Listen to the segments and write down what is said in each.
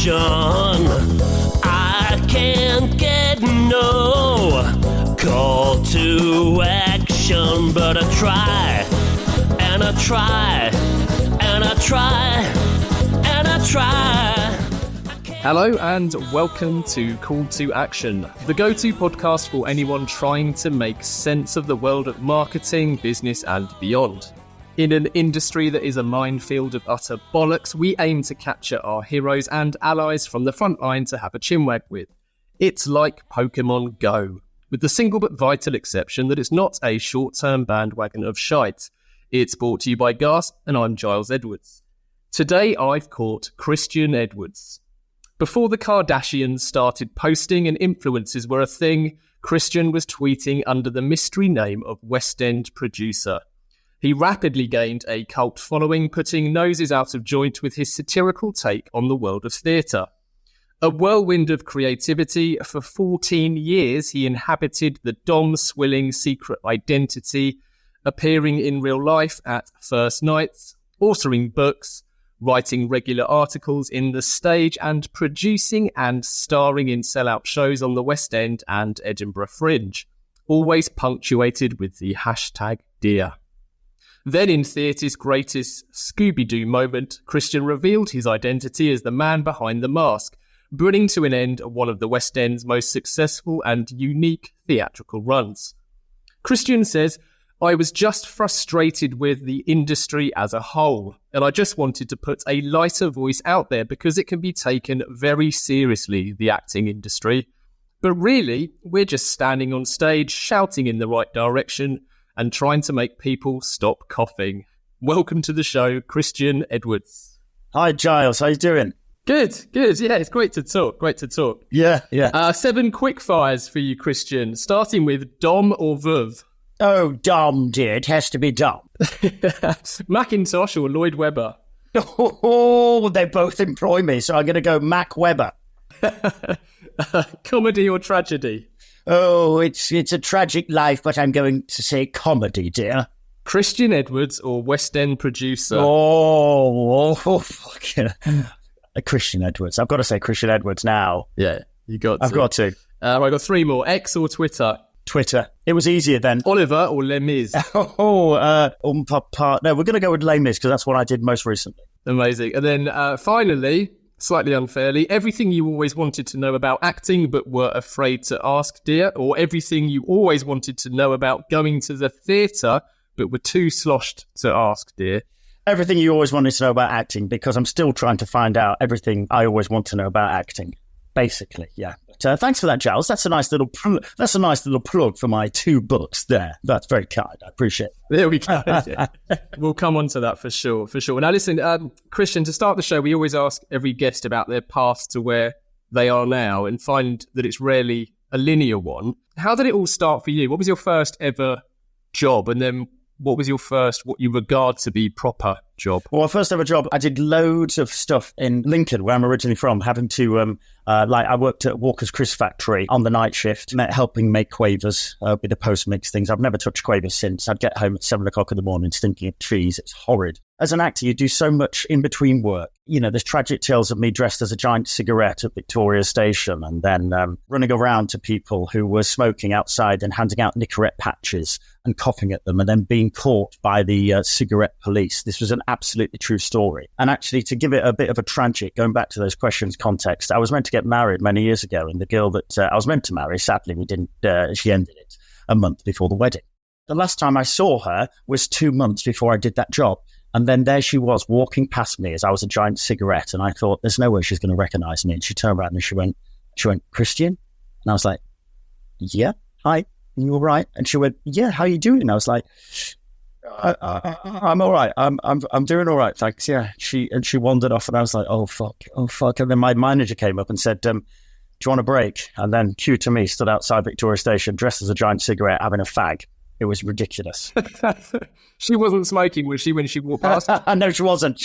I can't get no call to action, but I try, and I try, and I try, and I try. Hello and welcome to Call to Action, the go-to podcast for anyone trying to make sense of the world of marketing, business and beyond. In an industry that is a minefield of utter bollocks, we aim to capture our heroes and allies from the front line to have a chinwag with. It's like Pokemon Go, with the single but vital exception that it's not a short-term bandwagon of shite. It's brought to you by Gasp, and I'm Giles Edwards. Today I've caught Christian Edwards. Before the Kardashians started posting and influencers were a thing, Christian was tweeting under the mystery name of West End producer. He rapidly gained a cult following, putting noses out of joint with his satirical take on the world of theatre. A whirlwind of creativity, for 14 years he inhabited the dom-swilling secret identity, appearing in real life at first nights, authoring books, writing regular articles in The Stage, and producing and starring in sellout shows on the West End and Edinburgh Fringe, always punctuated with the hashtag Dear. Then in theatre's greatest Scooby-Doo moment, Christian revealed his identity as the man behind the mask, bringing to an end one of the West End's most successful and unique theatrical runs. Christian says, "I was just frustrated with the industry as a whole, and I just wanted to put a lighter voice out there because it can be taken very seriously, the acting industry. But really, we're just standing on stage, shouting in the right direction, and trying to make people stop coughing." Welcome to the show, Christian Edwards. Hi, Giles. How you doing? Good. Yeah, it's great to talk. Yeah. 7 quick fires for you, Christian, starting with Dom or Vuv. Oh, Dom, dear. It has to be Dom. Macintosh or Lloyd Webber? Oh, they both employ me, so I'm going to go Mac Webber. Comedy or tragedy? Oh, it's a tragic life, but I'm going to say comedy, dear. Christian Edwards or West End producer? Fuck yeah. Christian Edwards. I've got to say Christian Edwards now. Yeah, you got to. I've got to. I got 3 more. X or Twitter? Twitter. It was easier then. Oliver or Les Mis? No, we're going to go with Les Mis because that's what I did most recently. Amazing. And then finally, slightly unfairly, everything you always wanted to know about acting but were afraid to ask, dear, or everything you always wanted to know about going to the theatre but were too sloshed to ask, dear. Everything you always wanted to know about acting, because I'm still trying to find out everything I always want to know about acting. Basically, yeah. But, thanks for that, Giles. That's a nice little plug for my 2 books there. That's very kind. I appreciate it. There we go. We'll come on to that for sure. Now, listen, Christian, to start the show, we always ask every guest about their path to where they are now and find that it's rarely a linear one. How did it all start for you? What was your first ever job? And then what was your first, what you regard to be proper job? Well, my first ever job, I did loads of stuff in Lincoln, where I'm originally from, having to, I worked at Walker's Crisp Factory on the night shift, helping make quavers with the post-mix things. I've never touched quavers since. I'd get home at 7 o'clock in the morning stinking of cheese. It's horrid. As an actor, you do so much in between work. You know, there's tragic tales of me dressed as a giant cigarette at Victoria Station and then running around to people who were smoking outside and handing out Nicorette patches and coughing at them and then being caught by the cigarette police. This was an absolutely true story. And actually, to give it a bit of a tragic, going back to those questions context, I was meant to get married many years ago, and the girl that I was meant to marry, sadly, we didn't, she ended it a month before the wedding. The last time I saw her was 2 months before I did that job. And then there she was walking past me as I was a giant cigarette. And I thought, there's no way she's going to recognize me. And she turned around and she went, Christian? And I was like, yeah, hi, you all right? And she went, yeah, how you doing? And I was like, I'm all right. I'm doing all right, thanks. Yeah. She wandered off and I was like, oh fuck. And then my manager came up and said, do you want a break? And then cue to me, stood outside Victoria Station, dressed as a giant cigarette, having a fag. It was ridiculous. She wasn't smoking, was she, when she walked past? No, she wasn't.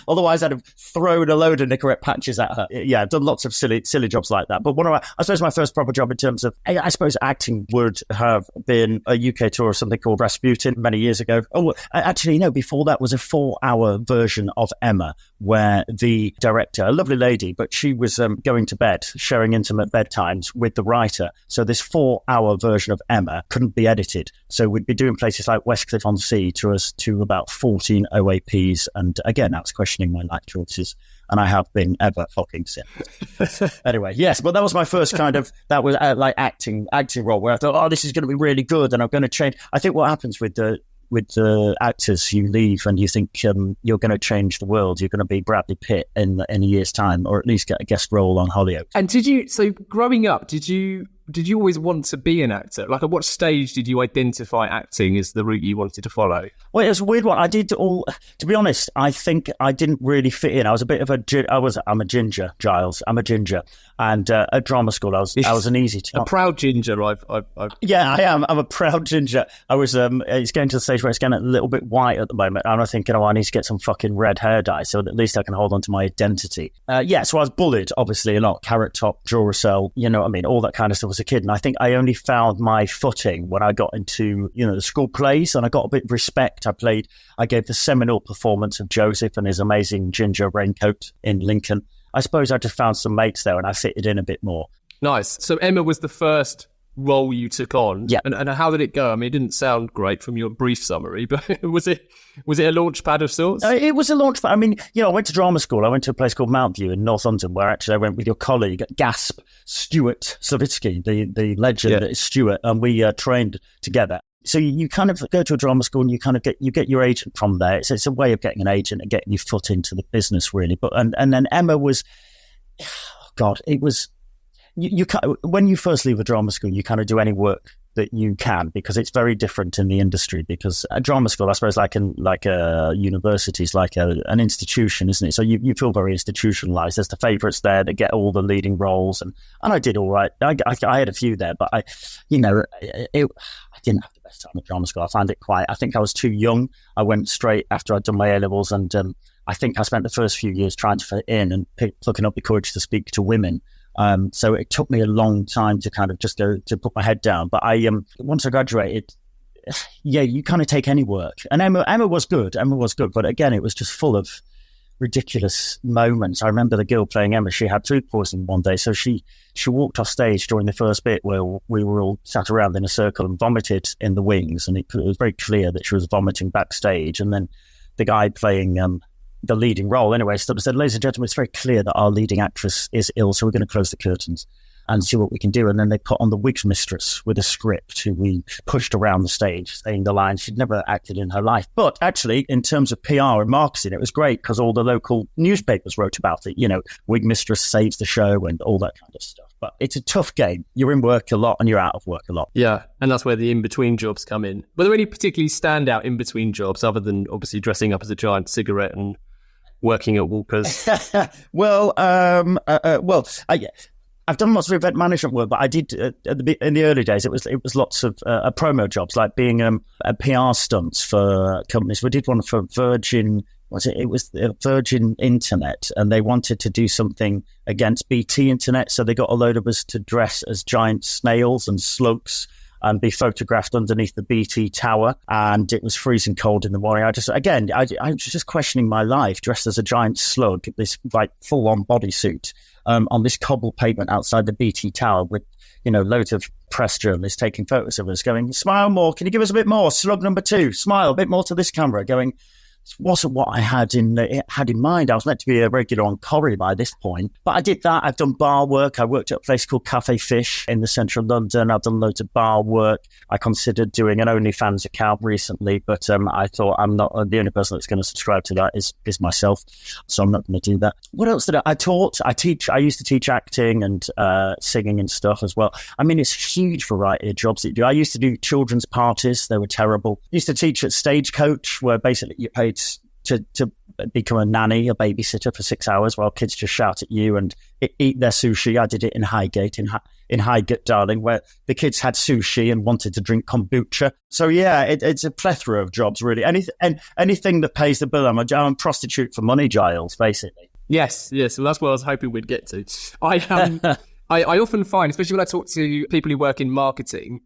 Otherwise, I'd have thrown a load of Nicorette patches at her. Yeah, I've done lots of silly jobs like that. But I suppose my first proper job in terms of, I suppose acting would have been a UK tour of something called Rasputin many years ago. Oh, actually, no, before that was a 4-hour version of Emma, where the director, a lovely lady, but she was going to bed, sharing intimate bedtimes with the writer. So this 4-hour version of Emma couldn't be edited. So we'd be doing places like Westcliff-on-Sea to about 14 OAPs. And again, that's questioning my life choices. And I have been ever fucking since. Anyway, yes, but that was my first that was like acting role where I thought, oh, this is going to be really good and I'm going to change. I think what happens with the actors, you leave and you think you're going to change the world. You're going to be Bradley Pitt in a year's time, or at least get a guest role on Hollyoaks. And so growing up, did you always want to be an actor? Like, at what stage did you identify acting as the route you wanted to follow? Well, it was a weird one. To be honest, I think I didn't really fit in. I was a bit of I'm a ginger, Giles. I'm a ginger. And at drama school, I was an easy type. A proud ginger, Yeah, I am. I'm a proud ginger. It's getting to the stage where it's getting a little bit white at the moment. I'm thinking, I need to get some fucking red hair dye so that at least I can hold on to my identity. So I was bullied, obviously, a lot. Carrot top, Duracell, you know what I mean? All that kind of stuff as a kid. And I think I only found my footing when I got into, the school plays, and I got a bit of respect. I gave the seminal performance of Joseph and his amazing ginger raincoat in Lincoln. I suppose I just found some mates there and I fitted in a bit more. Nice. So Emma was the first role you took on. Yeah. And how did it go? I mean, it didn't sound great from your brief summary, but was it a launch pad of sorts? It was a launch pad. I mean, I went to drama school. I went to a place called Mount View in North London, where actually I went with your colleague, Gasp, Stuart Savitsky, the legend that is Stuart, and we trained together. So you kind of go to a drama school and you kind of get your agent from there. It's a way of getting an agent and getting your foot into the business, really. But and then Emma was, God, it was. You when you first leave a drama school, you kind of do any work that you can, because it's very different in the industry. Because a drama school, I suppose, like a university, is like an institution, isn't it? So you feel very institutionalized. There's the favourites there that get all the leading roles, and I did all right. I had a few there, but I didn't have the best time at drama school. I found it I think I was too young. I went straight after I'd done my A-levels, and I think I spent the first few years trying to fit in and plucking up the courage to speak to women. So it took me a long time to kind of just go to put my head down. But once I graduated, you kind of take any work. And Emma was good. But again, it was just full of ridiculous moments. I remember the girl playing Emma, she had food poisoning one day. So she walked off stage during the first bit where we were all sat around in a circle and vomited in the wings. And it was very clear that she was vomiting backstage. And then the guy playing the leading role anyway stood and said, ladies and gentlemen, it's very clear that our leading actress is ill, so we're going to close the curtains and see what we can do. And then they put on the Wigs Mistress with a script who we pushed around the stage saying the lines she'd never acted in her life. But actually, in terms of PR and marketing, it was great because all the local newspapers wrote about it. Wig Mistress saves the show and all that kind of stuff. But it's a tough game. You're in work a lot and you're out of work a lot. Yeah, and that's where the in-between jobs come in. Were there any particularly standout in-between jobs other than obviously dressing up as a giant cigarette and working at Walker's? I've done lots of event management work, but I did in the early days. It was lots of promo jobs, like being a PR stunts for companies. We did one for Virgin. It was Virgin Internet, and they wanted to do something against BT Internet, so they got a load of us to dress as giant snails and slugs and be photographed underneath the BT tower. And it was freezing cold in the morning. I was just questioning my life, dressed as a giant slug, this like full-on bodysuit on this cobble pavement outside the BT tower with, loads of press journalists taking photos of us going, smile more, can you give us a bit more? Slug number 2, smile a bit more to this camera, going, it wasn't what I had in mind. I was meant to be a regular on Corrie by this point. But I did that. I've done bar work. I worked at a place called Cafe Fish in the central London. I've done loads of bar work. I considered doing an OnlyFans account recently, but I thought I'm not the only person that's going to subscribe to that is myself. So I'm not going to do that. What else did I taught? I used to teach acting and singing and stuff as well. I mean, it's a huge variety of jobs that you do. I used to do children's parties. They were terrible. I used to teach at Stagecoach, where basically you paid to become a nanny, a babysitter for 6 hours while kids just shout at you and eat their sushi. I did it in Highgate, in Highgate, darling, where the kids had sushi and wanted to drink kombucha. So yeah, it's a plethora of jobs, really. Anything that pays the bill. I'm a prostitute for money, Giles, basically. Yes. Well, that's what I was hoping we'd get to. I often find, especially when I talk to people who work in marketing,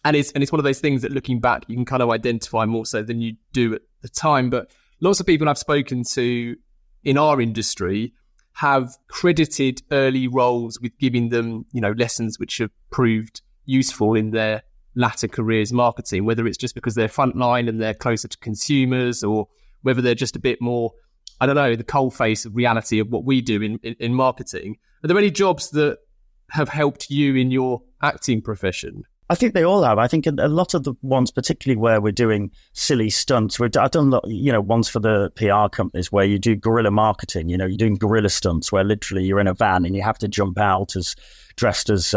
and it's one of those things that looking back, you can kind of identify more so than you do at the time. But lots of people I've spoken to in our industry have credited early roles with giving them, lessons which have proved useful in their latter careers marketing, whether it's just because they're frontline and they're closer to consumers, or whether they're just a bit more, I don't know, the coalface of reality of what we do in marketing. Are there any jobs that have helped you in your acting profession? I think they all have. I think a lot of the ones, particularly where we're doing silly stunts, I've done ones for the PR companies where you do guerrilla marketing. You're doing guerrilla stunts where literally you're in a van and you have to jump out dressed as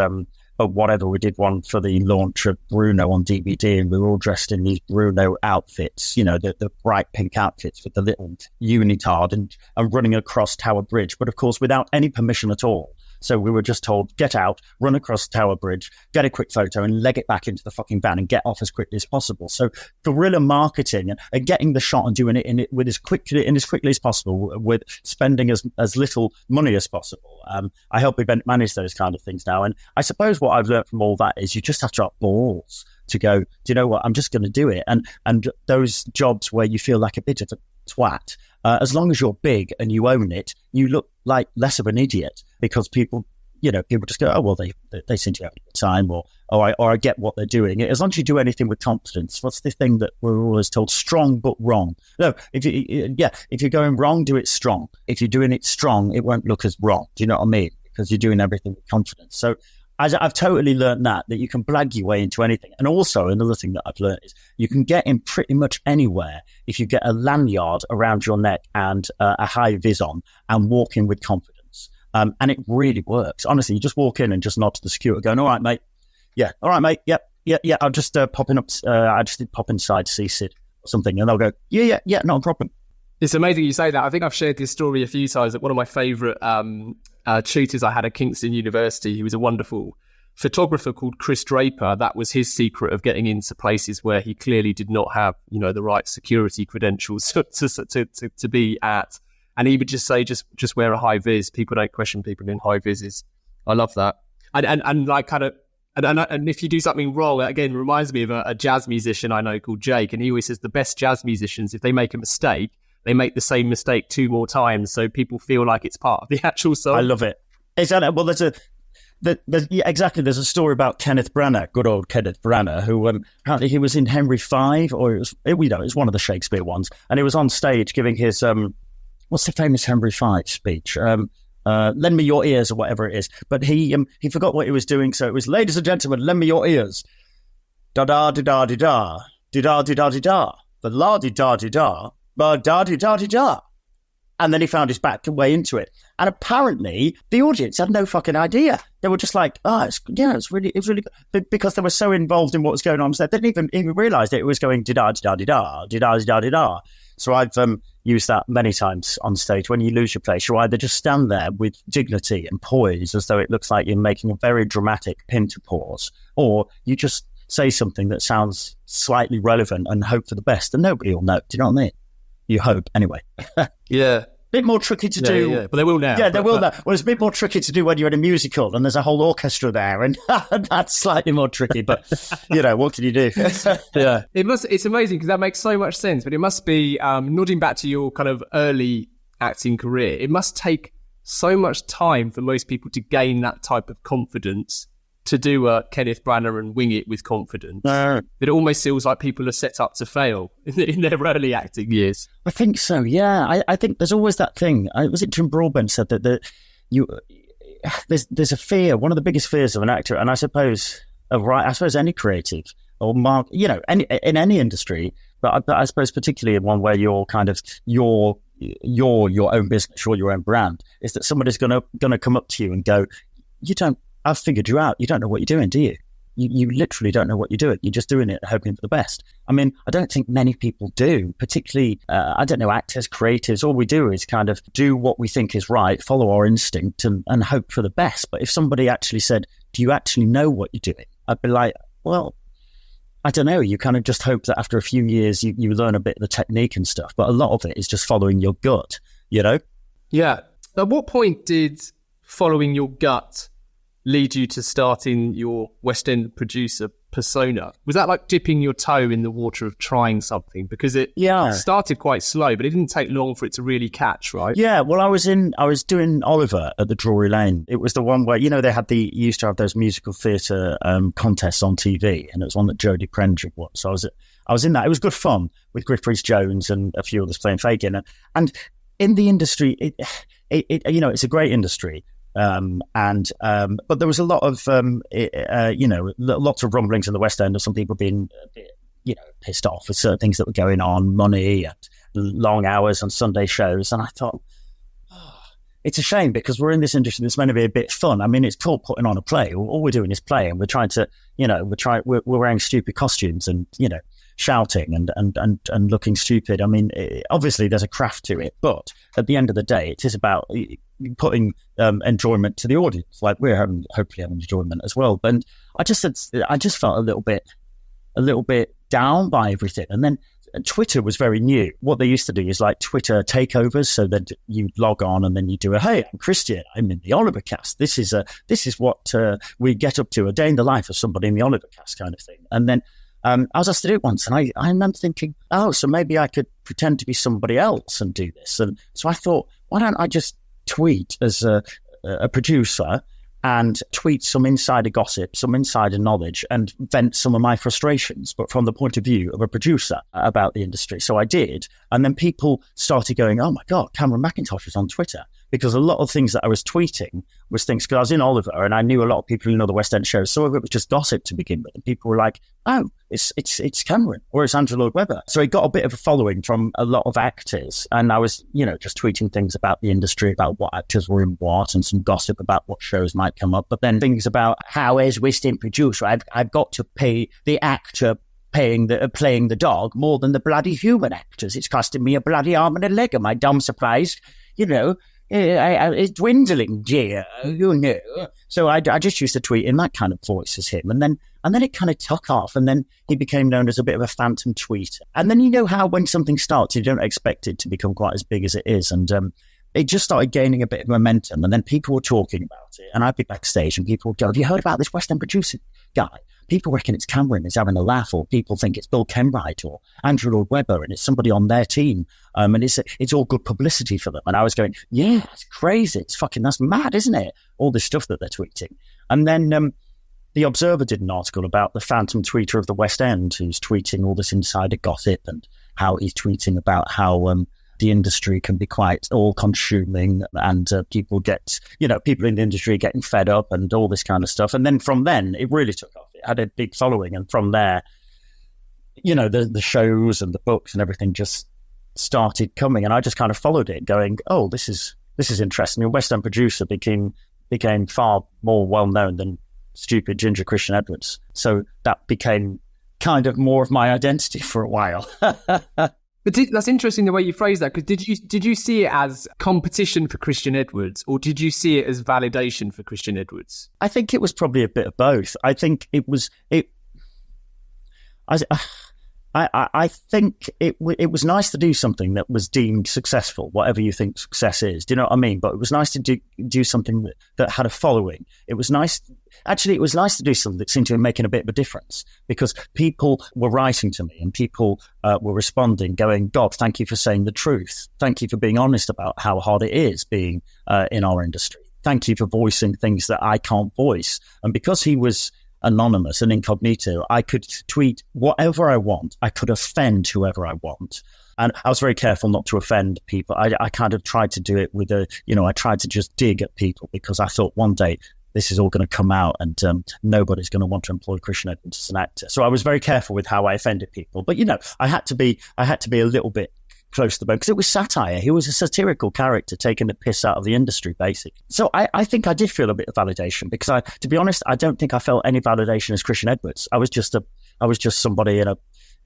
whatever. We did one for the launch of Bruno on DVD, and we were all dressed in these Bruno outfits, the bright pink outfits with the little unitard and running across Tower Bridge, but of course without any permission at all. So we were just told, get out, run across Tower Bridge, get a quick photo and leg it back into the fucking van and get off as quickly as possible. So guerrilla marketing and getting the shot and doing it with as quickly as possible, with spending as little money as possible. I help event manage those kind of things now. And I suppose what I've learned from all that is you just have to have balls to go, do you know what, I'm just going to do it. And those jobs where you feel like a bit of a twat, as long as you're big and you own it, you look like less of an idiot, because people just go, oh, well, they seem to have a good time, or I get what they're doing. As long as you do anything with confidence. What's the thing that we're always told? Strong but wrong. No, if you're going wrong, do it strong. If you're doing it strong, it won't look as wrong. Do you know what I mean? Because you're doing everything with confidence. So I've totally learned that you can blag your way into anything. And also another thing that I've learned is you can get in pretty much anywhere if you get a lanyard around your neck and a high vis on and walk in with confidence. And it really works. Honestly, you just walk in and just nod to the security going, all right, mate. Yeah. All right, mate. Yep. Yeah. I'll just popping up. I just did pop inside to see Sid or something. And they'll go, yeah, not a problem. It's amazing you say that. I think I've shared this story a few times. That one of my favourite tutors I had at Kingston University, he was a wonderful photographer called Chris Draper. That was his secret of getting into places where he clearly did not have, the right security credentials to be at. And he would just say, just wear a high vis. People don't question people in high vises. I love that. And like kind of, and if you do something wrong, again, reminds me of a jazz musician I know called Jake. And he always says the best jazz musicians, if they make a mistake, they make the same mistake 2 more times, so people feel like it's part of the actual song. I love it. Exactly. Well, exactly. There's a story about Kenneth Branagh, good old Kenneth Branagh, who apparently he was in Henry V, or it was one of the Shakespeare ones, and he was on stage giving his what's the famous Henry V speech? Lend me your ears, or whatever it is. But he forgot what he was doing, so it was, ladies and gentlemen, lend me your ears. Da da da da da da da da da da, the la di da di da. Da-di-da-di-da. And then he found his back way into it. And apparently the audience had no fucking idea. They were just like, it's really good. Because they were so involved in what was going on. So they didn't even realise that it was going di-da-di-da-di-da, di-da-di-da-di-da. So I've used that many times on stage. When you lose your place, you either just stand there with dignity and poise as though it looks like you're making a very dramatic pinter pause, or you just say something that sounds slightly relevant and hope for the best, and nobody will know. Do you know what I mean? You hope, anyway. Yeah. Bit more tricky to do. Yeah, but they will now. Yeah, they will now. Well, it's a bit more tricky to do when you're in a musical and there's a whole orchestra there, and that's slightly more tricky, but, what can you do? Yeah. It's amazing because that makes so much sense, but it must be, nodding back to your kind of early acting career, it must take so much time for most people to gain that type of confidence to do a Kenneth Branagh and wing it with confidence. That it almost feels like people are set up to fail in their early acting years. I think so, yeah. I think there's always that thing. Was it Jim Broadbent said that there's a fear, one of the biggest fears of an actor, and I suppose any creative or in any industry, but I suppose particularly in one where you're kind of your own business, you're your own brand, is that somebody's gonna come up to you and go, I've figured you out. You don't know what you're doing, do you? you literally don't know what you're doing. You're just doing it, hoping for the best. I mean, I don't think many people do, particularly, I don't know, actors, creatives. All we do is kind of do what we think is right, follow our instinct and hope for the best. But if somebody actually said, do you actually know what you're doing? I'd be like, well, I don't know. You kind of just hope that after a few years, you learn a bit of the technique and stuff. But a lot of it is just following your gut, you know? Yeah. At what point did following your gut lead you to starting your West End producer persona? Was that like dipping your toe in the water of trying something? Because it started quite slow, but it didn't take long for it to really catch, right? Yeah, well, I was doing Oliver at the Drury Lane. It was the one where, they used to have those musical theatre contests on TV, and it was one that Jodie Prendick won. So I was in that. It was good fun with Griff Rhys-Jones and a few others playing Fagin. And in the industry, it's a great industry. But there was a lot of, lots of rumblings in the West End of some people being, pissed off with certain things that were going on, money and long hours on Sunday shows. And I thought, it's a shame because we're in this industry that's meant to be a bit fun. I mean, it's called putting on a play. All we're doing is playing. We're trying to, we're wearing stupid costumes and, shouting and looking stupid. I mean, obviously there's a craft to it, but at the end of the day, it is about putting enjoyment to the audience. Like we're hopefully having enjoyment as well. And I just felt a little bit down by everything. And then Twitter was very new. What they used to do is like Twitter takeovers, so that you log on and then you do hey, I'm Christian, I'm in the Oliver cast. This is what we get up to, a day in the life of somebody in the Oliver cast kind of thing. And then I was asked to do it once, and I remember thinking, so maybe I could pretend to be somebody else and do this. And so I thought, why don't I just tweet as a producer and tweet some insider gossip, some insider knowledge, and vent some of my frustrations, but from the point of view of a producer about the industry. So I did. And then people started going, oh my God, Cameron McIntosh is on Twitter. Because a lot of things that I was tweeting was things, because I was in Oliver and I knew a lot of people who know the West End shows. Some of it was just gossip to begin with. And people were like, oh, it's Cameron or it's Andrew Lloyd Webber. So it got a bit of a following from a lot of actors. And I was, just tweeting things about the industry, about what actors were in what, and some gossip about what shows might come up. But then things about how as West End producer, I've got to pay the actor playing the dog more than the bloody human actors. It's costing me a bloody arm and a leg. Am I dumb surprised? It's dwindling, dear, So I just used to tweet in that kind of voice as him. And then it kind of took off. And then he became known as a bit of a phantom tweeter. And then how when something starts, you don't expect it to become quite as big as it is. And it just started gaining a bit of momentum. And then people were talking about it. And I'd be backstage and people would go, have you heard about this West End producer guy? People reckon it's Cameron is having a laugh, or people think it's Bill Kenwright or Andrew Lloyd Webber, and it's somebody on their team. And it's all good publicity for them. And I was going, yeah, it's crazy. That's mad, isn't it? All this stuff that they're tweeting. And then The Observer did an article about the phantom tweeter of the West End who's tweeting all this insider gossip and how he's tweeting about how the industry can be quite all-consuming and people in the industry getting fed up and all this kind of stuff. And then from then, it really took off. It had a big following. And from there, the shows and the books and everything just started coming. And I just kind of followed it going, oh, this is interesting. And West End producer became far more well-known than stupid Ginger Christian Edwards. So that became kind of more of my identity for a while. But that's interesting the way you phrase that, because did you see it as competition for Christian Edwards, or did you see it as validation for Christian Edwards? I think it was probably a bit of both. I think it was I think it was nice to do something that was deemed successful, whatever you think success is. Do you know what I mean? But it was nice to do something that had a following. It was nice to do something that seemed to be making a bit of a difference, because people were writing to me and people were responding, going, God, thank you for saying the truth. Thank you for being honest about how hard it is being in our industry. Thank you for voicing things that I can't voice. And because he was anonymous and incognito, I could tweet whatever I want. I could offend whoever I want. And I was very careful not to offend people. I kind of tried to do it with I tried to just dig at people, because I thought one day this is all going to come out and nobody's going to want to employ Christian Edwards as an actor. So I was very careful with how I offended people. But, I had to be a little bit close to the bone because it was satire. He was a satirical character taking the piss out of the industry, basically. So I think I did feel a bit of validation because to be honest, I don't think I felt any validation as Christian Edwards. I was just somebody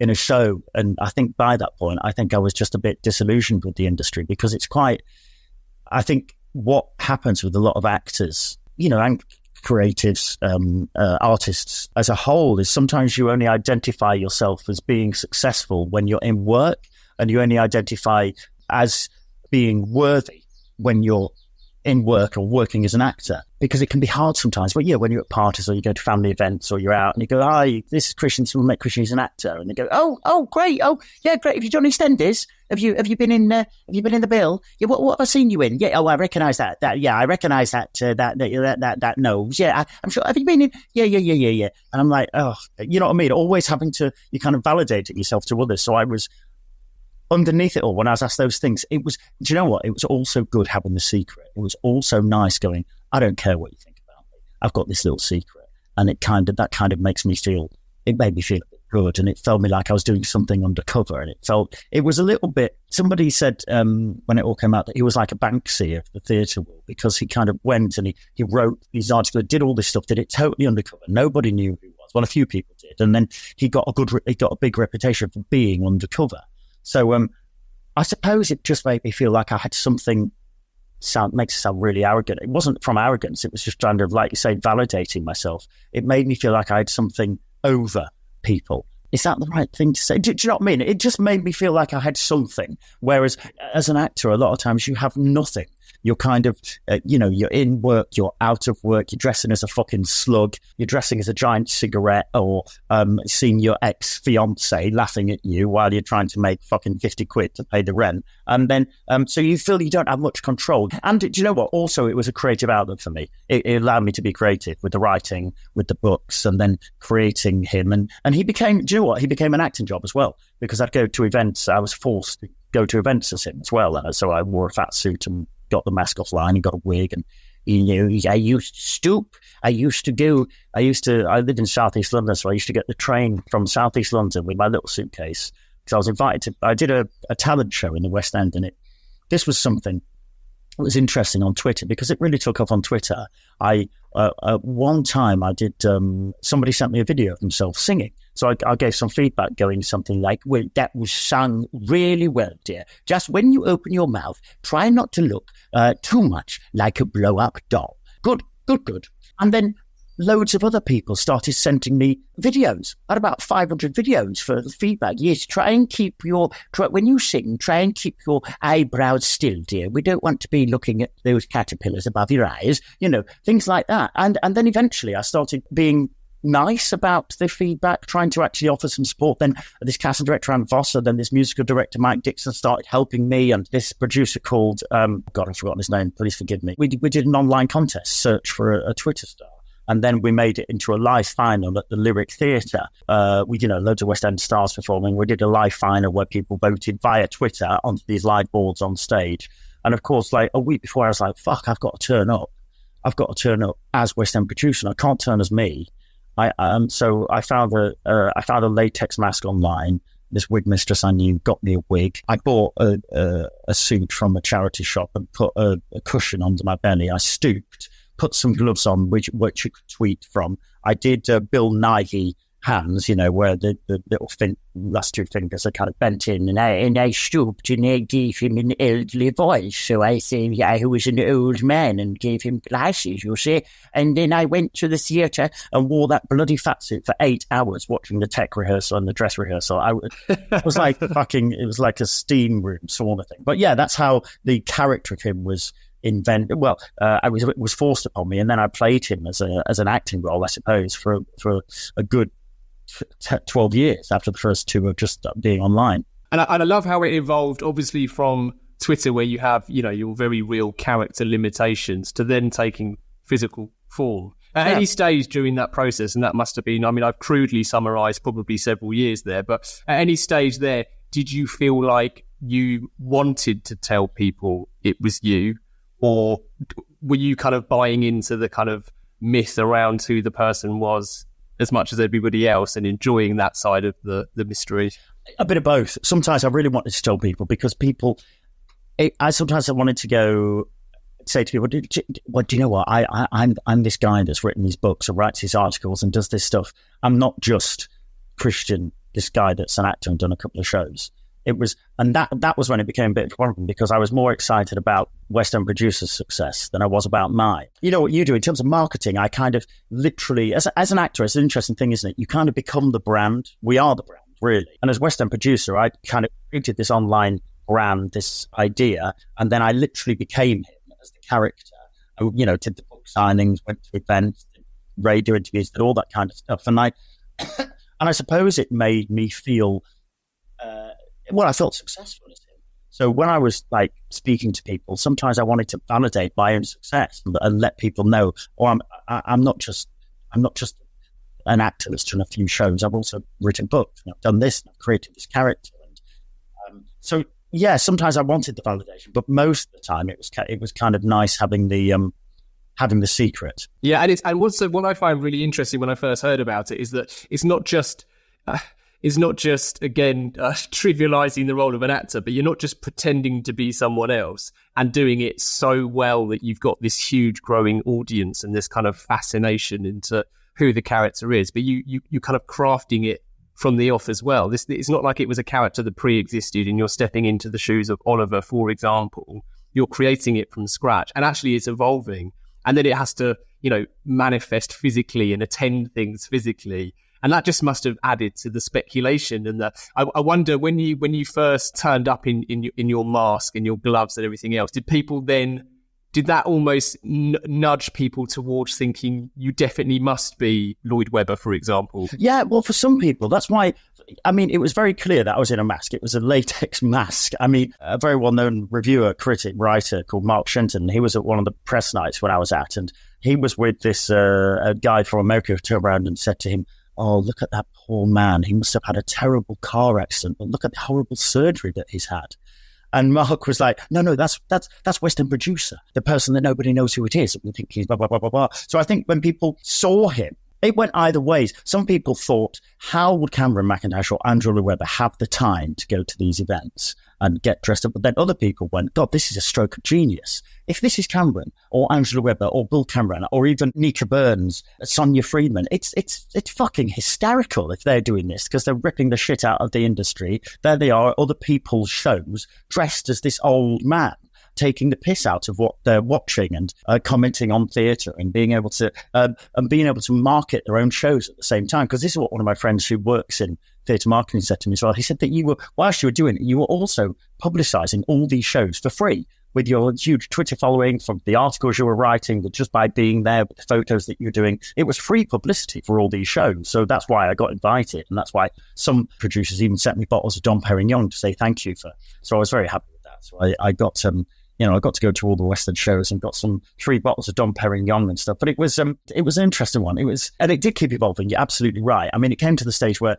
in a show, and I think by that point, I think I was just a bit disillusioned with the industry because I think what happens with a lot of actors, and creatives, artists as a whole is sometimes you only identify yourself as being successful when you're in work, and you only identify as being worthy when you're in work or working as an actor, because it can be hard sometimes. But when you're at parties or you go to family events or you're out and you go, hi, this is Christian, so we'll make Christian as an actor. And they go, oh, great. Oh, yeah, great. Have you done EastEnders? Have you been in the bill? Yeah, what have I seen you in? Yeah, oh, I recognise that. Yeah, I recognise that nose. Yeah, I'm sure. Have you been in? Yeah. And I'm like, oh, you know what I mean? Always having to, you kind of validating yourself to others. So I was underneath it all, when I was asked those things, do you know what? It was also good having the secret. It was also nice going, I don't care what you think about me. I've got this little secret. And that kind of makes me feel, it made me feel a bit good. And it felt me like I was doing something undercover. And it was a little bit, somebody said when it all came out that he was like a Banksy of the theatre world, because he kind of went and he wrote these articles, did all this stuff, did it totally undercover. Nobody knew who he was. Well, a few people did. And then he got a big reputation for being undercover. So I suppose it just made me feel like I had something, makes it sound really arrogant. It wasn't from arrogance. It was just kind of, like you say, validating myself. It made me feel like I had something over people. Is that the right thing to say? Do you know what I mean? It just made me feel like I had something. Whereas as an actor, a lot of times you have nothing. You're kind of, you're in work, you're out of work, you're dressing as a fucking slug, you're dressing as a giant cigarette, or seeing your ex-fiance laughing at you while you're trying to make fucking 50 quid to pay the rent. And then, so you feel you don't have much control. And do you know what? Also, it was a creative outlet for me. It allowed me to be creative with the writing, with the books, and then creating him. And he became, do you know what? He became an acting job as well, because I'd go to events. I was forced to go to events as him as well. So I wore a fat suit and got the mask offline and got a wig, and I used to stoop. I lived in Southeast London, so I used to get the train from Southeast London with my little suitcase, because I was invited to, I did a talent show in the West End, and this was something that was interesting on Twitter, because it really took off on Twitter. One time I did, somebody sent me a video of himself singing. So I gave some feedback going something like, well, that was sung really well, dear. Just when you open your mouth, try not to look too much like a blow-up doll. Good. And then loads of other people started sending me videos. I had about 500 videos for the feedback. Yes, when you sing, try and keep your eyebrows still, dear. We don't want to be looking at those caterpillars above your eyes, things like that. And then eventually I started being nice about the feedback, trying to actually offer some support. Then this casting director, Anne Vosser, then this musical director, Mike Dixon, started helping me, and this producer called, God, I've forgotten his name, please forgive me. We did an online contest, search for a Twitter star. And then we made it into a live final at the Lyric Theatre. We, loads of West End stars performing. We did a live final where people voted via Twitter onto these live boards on stage. And of course, like a week before, I was like, fuck, I've got to turn up. I've got to turn up as West End producer. I can't turn as me. So I found a latex mask online. This wig mistress I knew got me a wig. I bought a suit from a charity shop and put a cushion under my belly. I stooped, put some gloves on, which you could tweet from. I did Bill Nighy hands, where the little last two fingers are kind of bent in, and I stooped and I gave him an elderly voice. So I said, I was an old man, and gave him glasses, you see. And then I went to the theatre and wore that bloody fat suit for 8 hours, watching the tech rehearsal and the dress rehearsal. It was like it was like a steam room sort of thing. But yeah, that's how the character of him was invented. Well, it was forced upon me, and then I played him as an acting role, I suppose, for a good 12 years after the first two of just being online. And I love how it evolved, obviously, from Twitter, where you have, your very real character limitations, to then taking physical form. At any stage during that process, and that must have been, I've crudely summarised probably several years there, but at any stage there, did you feel like you wanted to tell people it was you, or were you kind of buying into the kind of myth around who the person was as much as everybody else, and enjoying that side of the mystery? A bit of both. Sometimes I really wanted to tell people because sometimes I wanted to go say to people, do you know what? I'm this guy that's written these books or writes these articles and does this stuff. I'm not just Christian, this guy that's an actor and done a couple of shows. It was, and that was when it became a bit of a problem because I was more excited about West End Producer's success than I was about mine. You know what you do in terms of marketing? I kind of literally, as an actor, it's an interesting thing, isn't it? You kind of become the brand. We are the brand, really. And as West End Producer, I kind of created this online brand, this idea, and then I literally became him as the character. I, did the book signings, went to events, did radio interviews, did all that kind of stuff. And I suppose it made me feel, I felt successful as him. So when I was like speaking to people, sometimes I wanted to validate my own success and let people know, I'm not just an actor that's done a few shows. I've also written books. And I've done this. And I've created this character. And sometimes I wanted the validation, but most of the time it was kind of nice having the secret. Yeah, and also what I find really interesting when I first heard about it is that it's not just again trivializing the role of an actor, but you're not just pretending to be someone else and doing it so well that you've got this huge growing audience and this kind of fascination into who the character is, but you kind of crafting it from the off as well. It's not like it was a character that pre-existed and you're stepping into the shoes of Oliver, for example. You're creating it from scratch, and actually it's evolving, and then it has to manifest physically and attend things physically. And that just must have added to the speculation. And I wonder when you first turned up in your mask and your gloves and everything else, did that almost nudge people towards thinking you definitely must be Lloyd Webber, for example? Yeah, well, for some people, that's why. I mean, it was very clear that I was in a mask. It was a latex mask. I mean, a very well-known reviewer, critic, writer called Mark Shenton, he was at one of the press nights when I was at, and he was with this a guy from America who turned around and said to him, "Oh, look at that poor man. He must have had a terrible car accident, but look at the horrible surgery that he's had." And Mark was like, no, that's West End Producer, the person that nobody knows who it is. We think he's blah, blah, blah, blah, blah. So I think when people saw him, it went either ways. Some people thought, how would Cameron McIntosh or Andrew Lloyd Webber have the time to go to these events and get dressed up? But then other people went, God, this is a stroke of genius. If this is Cameron or Angela Webber or Bill Cameron or even Nika Burns, Sonia Friedman, it's fucking hysterical if they're doing this because they're ripping the shit out of the industry. There they are at other people's shows dressed as this old man, taking the piss out of what they're watching and commenting on theatre and being able to market their own shows at the same time. Because this is what one of my friends who works in theatre marketing said to me as well. He said that whilst you were doing it, you were also publicising all these shows for free with your huge Twitter following, from the articles you were writing, but just by being there with the photos that you're doing. It was free publicity for all these shows. So that's why I got invited. And that's why some producers even sent me bottles of Dom Perignon to say thank you for. So I was very happy with that. So I got I got to go to all the West End shows and got some 3 bottles of Dom Perignon and stuff. But it was an interesting one. And it did keep evolving. You're absolutely right. I mean, it came to the stage where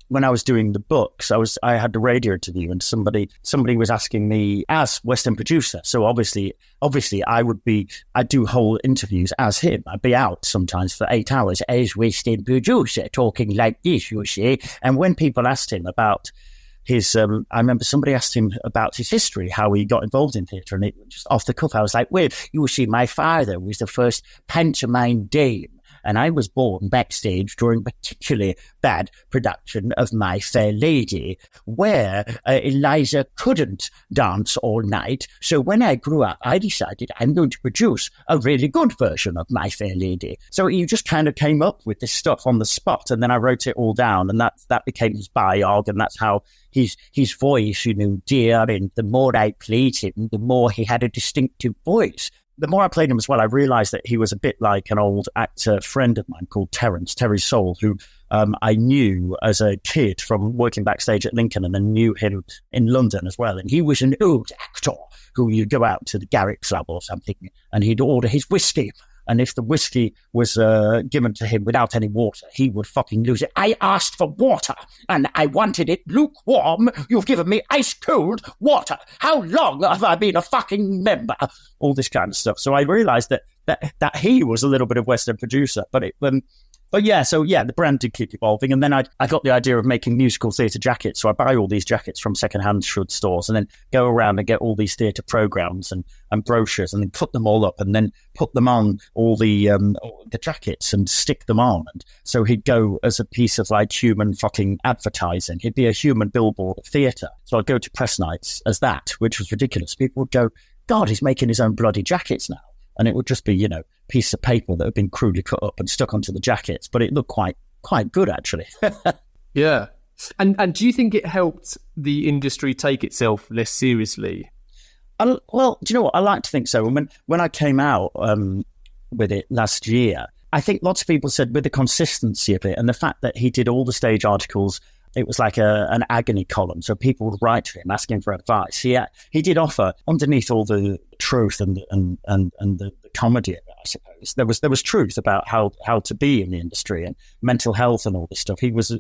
when I was doing the books, I had the radio interview and somebody was asking me as West End Producer. So obviously I'd do whole interviews as him. I'd be out sometimes for 8 hours as West End Producer, talking like this, you see. And when people asked him about his, I remember somebody asked him about his history, how he got involved in theatre, and it just off the cuff, I was like, well, you see, my father was the first pantomime dame, and I was born backstage during a particularly bad production of My Fair Lady, where Eliza couldn't dance all night. So when I grew up, I decided I'm going to produce a really good version of My Fair Lady. So he just kind of came up with this stuff on the spot, and then I wrote it all down, and that became his biog, and that's how his voice, dear, I mean, the more I played him, the more he had a distinctive voice. The more I played him as well, I realised that he was a bit like an old actor friend of mine called Terry Soul, who I knew as a kid from working backstage at Lincoln, and then knew him in London as well. And he was an old actor who you'd go out to the Garrick Club or something, and he'd order his whiskey. And if the whiskey was given to him without any water, he would fucking lose it. I asked for water, and I wanted it lukewarm. You've given me ice-cold water. How long have I been a fucking member? All this kind of stuff. So I realised that he was a little bit of West End Producer. But But yeah, so yeah, the brand did keep evolving. And then I got the idea of making musical theatre jackets. So I buy all these jackets from secondhand stores and then go around and get all these theatre programmes and brochures and then put them all up and then put them on all the jackets and stick them on. And so he'd go as a piece of like human fucking advertising. He'd be a human billboard of theatre. So I'd go to press nights as that, which was ridiculous. People would go, God, he's making his own bloody jackets now. And it would just be, piece of paper that had been crudely cut up and stuck onto the jackets. But it looked quite good, actually. Yeah. And do you think it helped the industry take itself less seriously? Well, do you know what? I like to think so. When I came out with it last year, I think lots of people said with the consistency of it and the fact that he did all the stage articles, it was like an agony column. So people would write to him asking for advice. He did offer, underneath all the truth and the comedy of it, I suppose, there was truth about how to be in the industry and mental health and all this stuff. He was,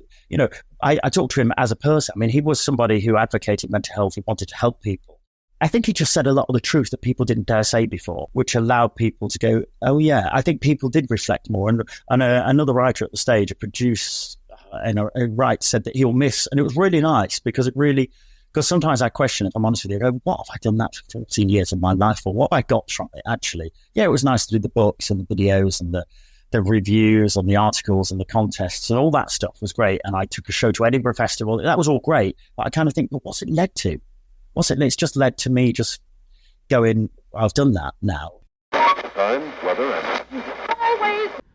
I talked to him as a person. I mean, he was somebody who advocated mental health. He wanted to help people. I think he just said a lot of the truth that people didn't dare say before, which allowed people to go, oh yeah, I think people did reflect more. And another writer at the stage, a producer, and a writer said that he'll miss, and it was really nice because sometimes I question, if I'm honest with you, I go, what have I done that for 14 years of my life for? What have I got from it, actually? Yeah, it was nice to do the books and the videos and the reviews and the articles and the contests and all that stuff was great. And I took a show to Edinburgh Festival. That was all great. But I kind of think, well, what's it led to? It's just led to me just going, I've done that now. Time, weather, and...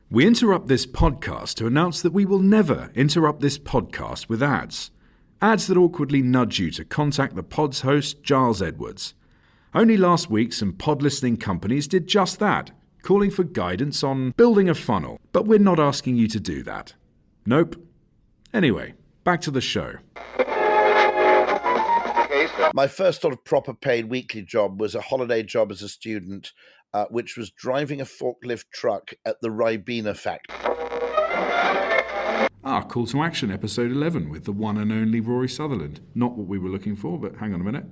We interrupt this podcast to announce that we will never interrupt this podcast with ads. Ads that awkwardly nudge you to contact the pod's host, Giles Edwards. Only last week, some pod listening companies did just that, calling for guidance on building a funnel. But we're not asking you to do that. Nope. Anyway, back to the show. My first sort of proper paid weekly job was a holiday job as a student, which was driving a forklift truck at the Ribena factory. Call to Action, episode 11, with the one and only Rory Sutherland. Not what we were looking for, but hang on a minute.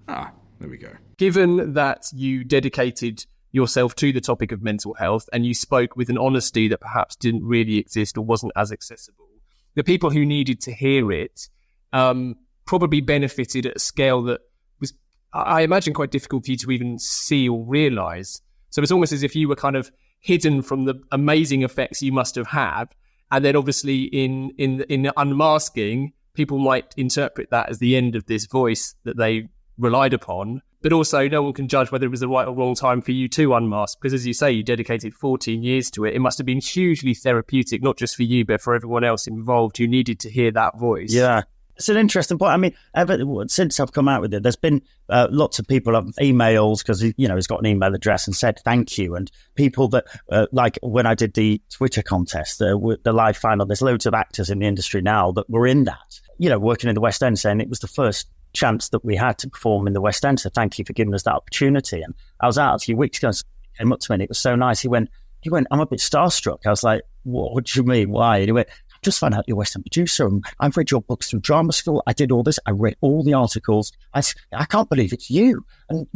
There we go. Given that you dedicated yourself to the topic of mental health and you spoke with an honesty that perhaps didn't really exist or wasn't as accessible, the people who needed to hear it probably benefited at a scale that was, I imagine, quite difficult for you to even see or realise. So it's almost as if you were kind of hidden from the amazing effects you must have had. And then obviously in Unmasking, people might interpret that as the end of this voice that they relied upon. But also no one can judge whether it was the right or wrong time for you to unmask. Because as you say, you dedicated 14 years to it. It must have been hugely therapeutic, not just for you, but for everyone else involved who needed to hear that voice. Yeah. It's an interesting point. I mean, since I've come out with it, there's been lots of people have emails because, he's got an email address and said thank you. And people that, like when I did the Twitter contest, the live final, there's loads of actors in the industry now that were in that, working in the West End, saying it was the first chance that we had to perform in the West End. So thank you for giving us that opportunity. And I was out a few weeks ago and he came up to me and it was so nice. He went, I'm a bit starstruck. I was like, what do you mean? Why? And he went, just found out you're a West End producer and I've read your books through drama school. I did all this. I read all the articles. I can't believe it's you. And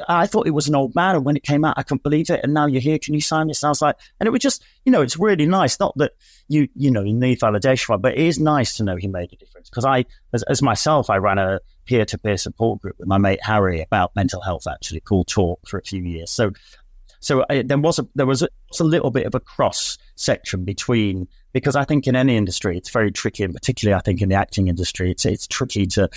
I thought it was an old man. And when it came out, I couldn't believe it. And now you're here. Can you sign this? And I was like, and it was just, it's really nice. Not that you need validation for it, but it is nice to know he made a difference. Because as myself, I ran a peer-to-peer support group with my mate Harry about mental health, actually, called Talk, for a few years. So there was a little bit of a cross section between, because I think in any industry it's very tricky, and particularly I think in the acting industry it's tricky to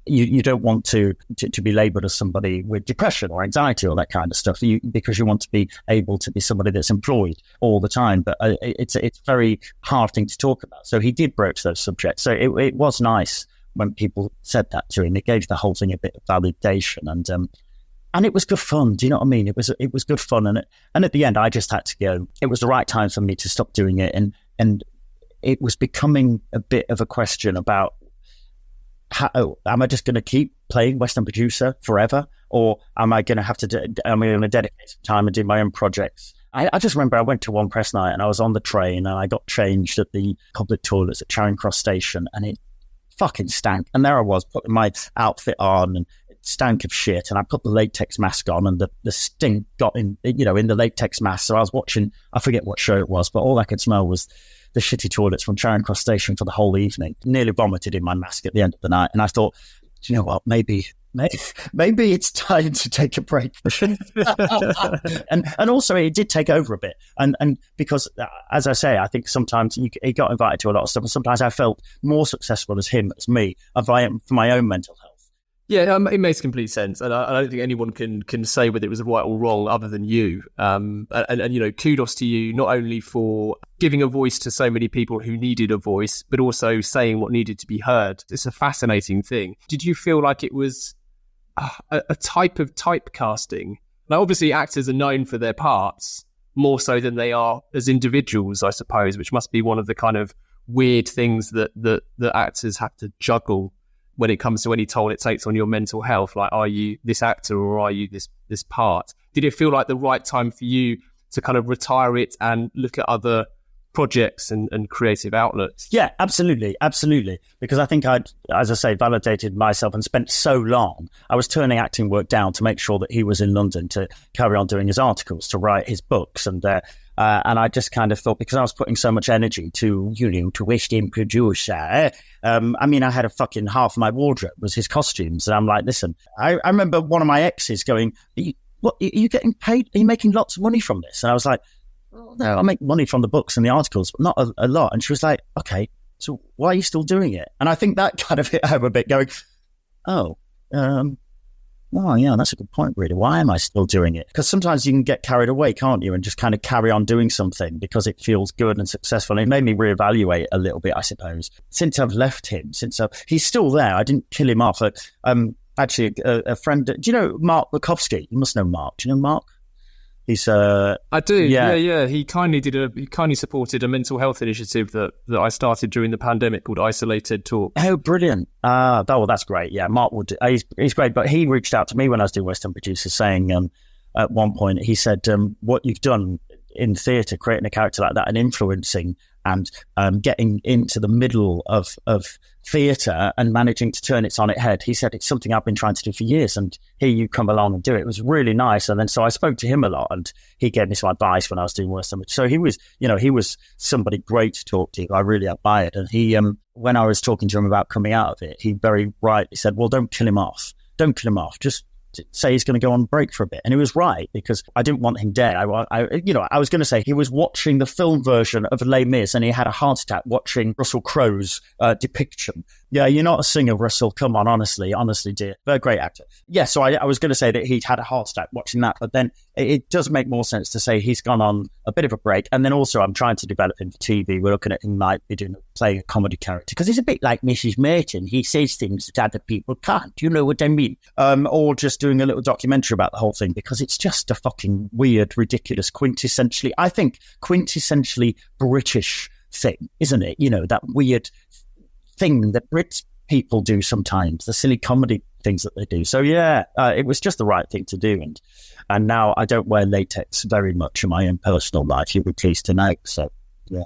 you don't want to be labelled as somebody with depression or anxiety or that kind of stuff, because you want to be able to be somebody that's employed all the time. But it's a very hard thing to talk about. So he did broach those subjects. So it was nice when people said that to him. It gave the whole thing a bit of validation, and it was good fun. Do you know what I mean? It was good fun, and at the end, I just had to go. It was the right time for me to stop doing it, and it was becoming a bit of a question about how am I just going to keep playing West End producer forever, or am I going to have to? Am I going to dedicate some time and do my own projects? I just remember I went to one press night and I was on the train and I got changed at the public toilets at Charing Cross Station, and it fucking stank. And there I was putting my outfit on and stank of shit, and I put the latex mask on, and the stink got in the latex mask. So I was watching, I forget what show it was, but all I could smell was the shitty toilets from Charing Cross Station for the whole evening. Nearly vomited in my mask at the end of the night. And I thought, do you know what? Maybe it's time to take a break. and also it did take over a bit. And because, as I say, I think sometimes he got invited to a lot of stuff, and sometimes I felt more successful as him, as me, for my own mental health. Yeah, it makes complete sense, and I don't think anyone can say whether it was right or wrong other than you. And kudos to you, not only for giving a voice to so many people who needed a voice, but also saying what needed to be heard. It's a fascinating thing. Did you feel like it was a type of typecasting? Now, obviously, actors are known for their parts more so than they are as individuals, I suppose, which must be one of the kind of weird things that actors have to juggle when it comes to any toll it takes on your mental health. Like, are you this actor or are you this part? Did it feel like the right time for you to kind of retire it and look at other projects and creative outlets? Yeah, absolutely. Because I think I'd, as I say, validated myself and spent so long. I was turning acting work down to make sure that he was in London to carry on doing his articles, to write his books, and I just kind of thought, because I was putting so much energy to West End producer. I had a fucking half of my wardrobe was his costumes, and I'm like, listen, I remember one of my exes going, "What, are you getting paid? Are you making lots of money from this?" And I was like, "Well, no, I make money from the books and the articles, but not a lot." And she was like, "Okay, so why are you still doing it?" And I think that kind of hit home a bit, going, "Oh, yeah, that's a good point, really. Why am I still doing it?" Because sometimes you can get carried away, can't you? And just kind of carry on doing something because it feels good and successful. And it made me reevaluate a little bit, I suppose. Since I've left him, he's still there. I didn't kill him off. Actually, a friend, do you know Mark Bukowski? You must know Mark. Do you know Mark? He's I do. Yeah. He kindly supported a mental health initiative that I started during the pandemic called Isolated Talk. Oh, brilliant! Well, that's great. Yeah, Mark would. He's great. But he reached out to me when I was doing West End Producers, saying at one point he said, "What you've done in theatre, creating a character like that and influencing and getting into the middle of theatre and managing to turn it on its head." He said, "It's something I've been trying to do for years, and here you come along and do it." It was really nice. And then so I spoke to him a lot, and he gave me some advice when I was doing West End. So he was somebody great to talk to. I really admired. And he, when I was talking to him about coming out of it, he very rightly said, "Well, don't kill him off. Just say he's going to go on break for a bit." And he was right, because I didn't want him dead. I was going to say he was watching the film version of Les Mis and he had a heart attack watching Russell Crowe's depiction. Yeah, you're not a singer, Russell. Come on, honestly, dear. They're a great actor. Yeah, so I was going to say that he'd had a heart attack watching that, but then it does make more sense to say he's gone on a bit of a break. And then also I'm trying to develop him for TV. We're looking at him might be playing a comedy character, because he's a bit like Mrs. Merton. He says things that other people can't. You know what I mean? Or just doing a little documentary about the whole thing, because it's just a fucking weird, ridiculous, quintessentially British thing, isn't it? You know, that weird thing that Brits people do sometimes, the silly comedy things that they do. So yeah, it was just the right thing to do. And now I don't wear latex very much in my own personal life, you'll be pleased to know. So yeah.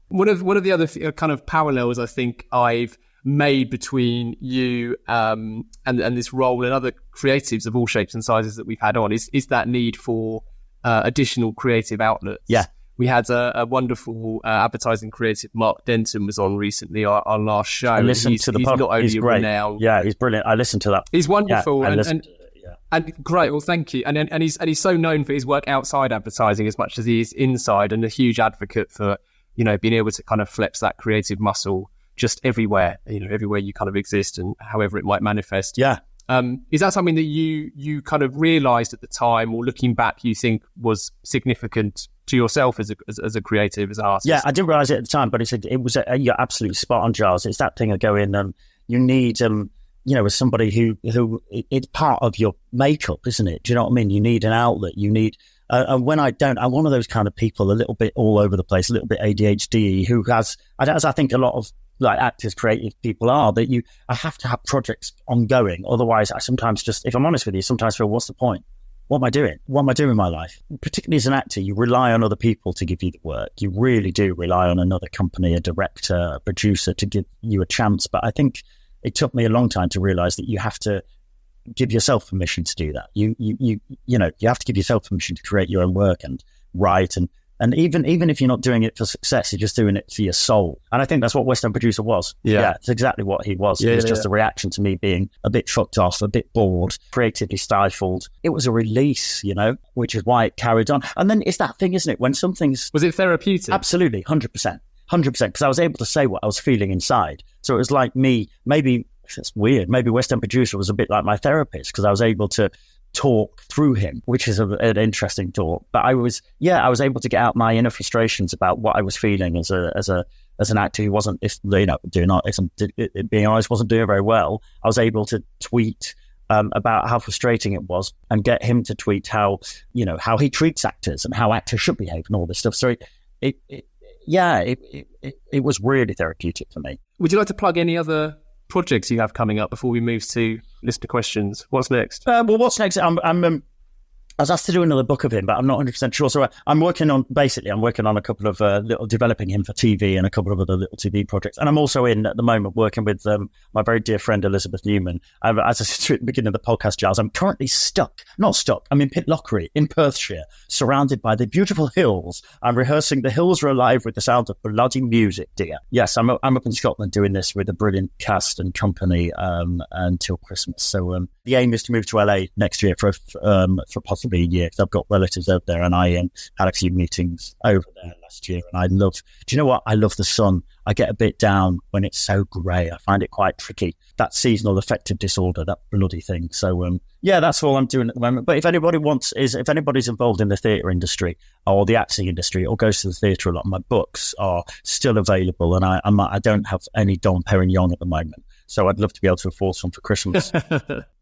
One of the other kind of parallels I think I've made between you and this role and other creatives of all shapes and sizes that we've had on is that need for additional creative outlets. Yeah. We had a wonderful advertising creative, Mark Denton, was on recently, our last show. I listened to the pod. Not only he's great. Renowned, yeah, he's brilliant. I listened to that. He's wonderful, yeah, and great. Well, thank you. And he's so known for his work outside advertising as much as he is inside, and a huge advocate for being able to kind of flex that creative muscle just everywhere, everywhere you kind of exist and however it might manifest. Yeah. Is that something that you kind of realised at the time, or looking back, you think was significant to yourself as a creative, as an artist? Yeah, I didn't realise it at the time, but you're absolutely spot on, Giles. It's that thing of going, you need, as somebody who it's part of your makeup, isn't it? Do you know what I mean? You need an outlet. You need, and when I don't, I'm one of those kind of people, a little bit all over the place, a little bit ADHD, who has, as I think a lot of like actors, creative people are, that I have to have projects ongoing. Otherwise, I sometimes just, if I'm honest with you, sometimes feel, what's the point? What am I doing? What am I doing in my life? Particularly as an actor, you rely on other people to give you the work. You really do rely on another company, a director, a producer to give you a chance. But I think it took me a long time to realize that you have to give yourself permission to do that. You have to give yourself permission to create your own work and write, and even if you're not doing it for success, you're just doing it for your soul. And I think that's what West End Producer was. Yeah, it's exactly what he was. It was just a reaction to me being a bit fucked off, a bit bored, creatively stifled. It was a release, which is why it carried on. And then it's that thing, isn't it? When something's... Was it therapeutic? Absolutely, 100%. 100%, because I was able to say what I was feeling inside. So it was like me, maybe, it's weird, maybe West End Producer was a bit like my therapist, because I was able to talk through him, which is an interesting thought. But I was able to get out my inner frustrations about what I was feeling as an actor who wasn't, being honest, wasn't doing very well. I was able to tweet about how frustrating it was and get him to tweet how he treats actors and how actors should behave and all this stuff. So it was really therapeutic for me. Would you like to plug any other projects you have coming up before we move to listener questions? What's next? What's next? I was asked to do another book of him, but I'm not 100% sure. So I'm working on a couple of developing him for TV and a couple of other little TV projects. And I'm also at the moment working with my very dear friend Elizabeth Newman. As I said at the beginning of the podcast, Giles, I'm currently I'm in Pitlochry in Perthshire, surrounded by the beautiful hills. I'm rehearsing The Hills Are Alive with the sound of bloody music, dear. Yes, I'm up in Scotland doing this with a brilliant cast and company until Christmas. So the aim is to move to LA next year for possibly a year, because I've got relatives over there, and I had a few meetings over there last year. And do you know what? I love the sun. I get a bit down when it's so grey. I find it quite tricky. That seasonal affective disorder, that bloody thing. So that's all I'm doing at the moment. But if anybody's involved in the theatre industry or the acting industry or goes to the theatre a lot, my books are still available, and I don't have any Dom Perignon at the moment. So I'd love to be able to afford some for Christmas.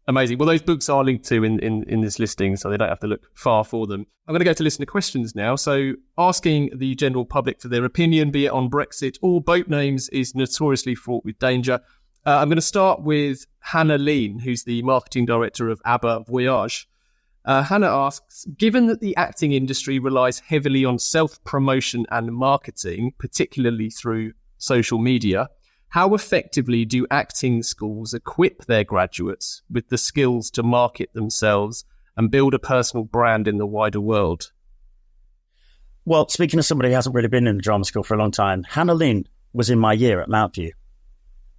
Amazing. Well, those books are linked to in this listing, so they don't have to look far for them. I'm going to go to listener questions now. So asking the general public for their opinion, be it on Brexit or boat names, is notoriously fraught with danger. I'm going to start with Hannah Lean, who's the marketing director of ABBA Voyage. Hannah asks, given that the acting industry relies heavily on self-promotion and marketing, particularly through social media, how effectively do acting schools equip their graduates with the skills to market themselves and build a personal brand in the wider world? Well, speaking of somebody who hasn't really been in the drama school for a long time, Hannah Lean was in my year at Mountview.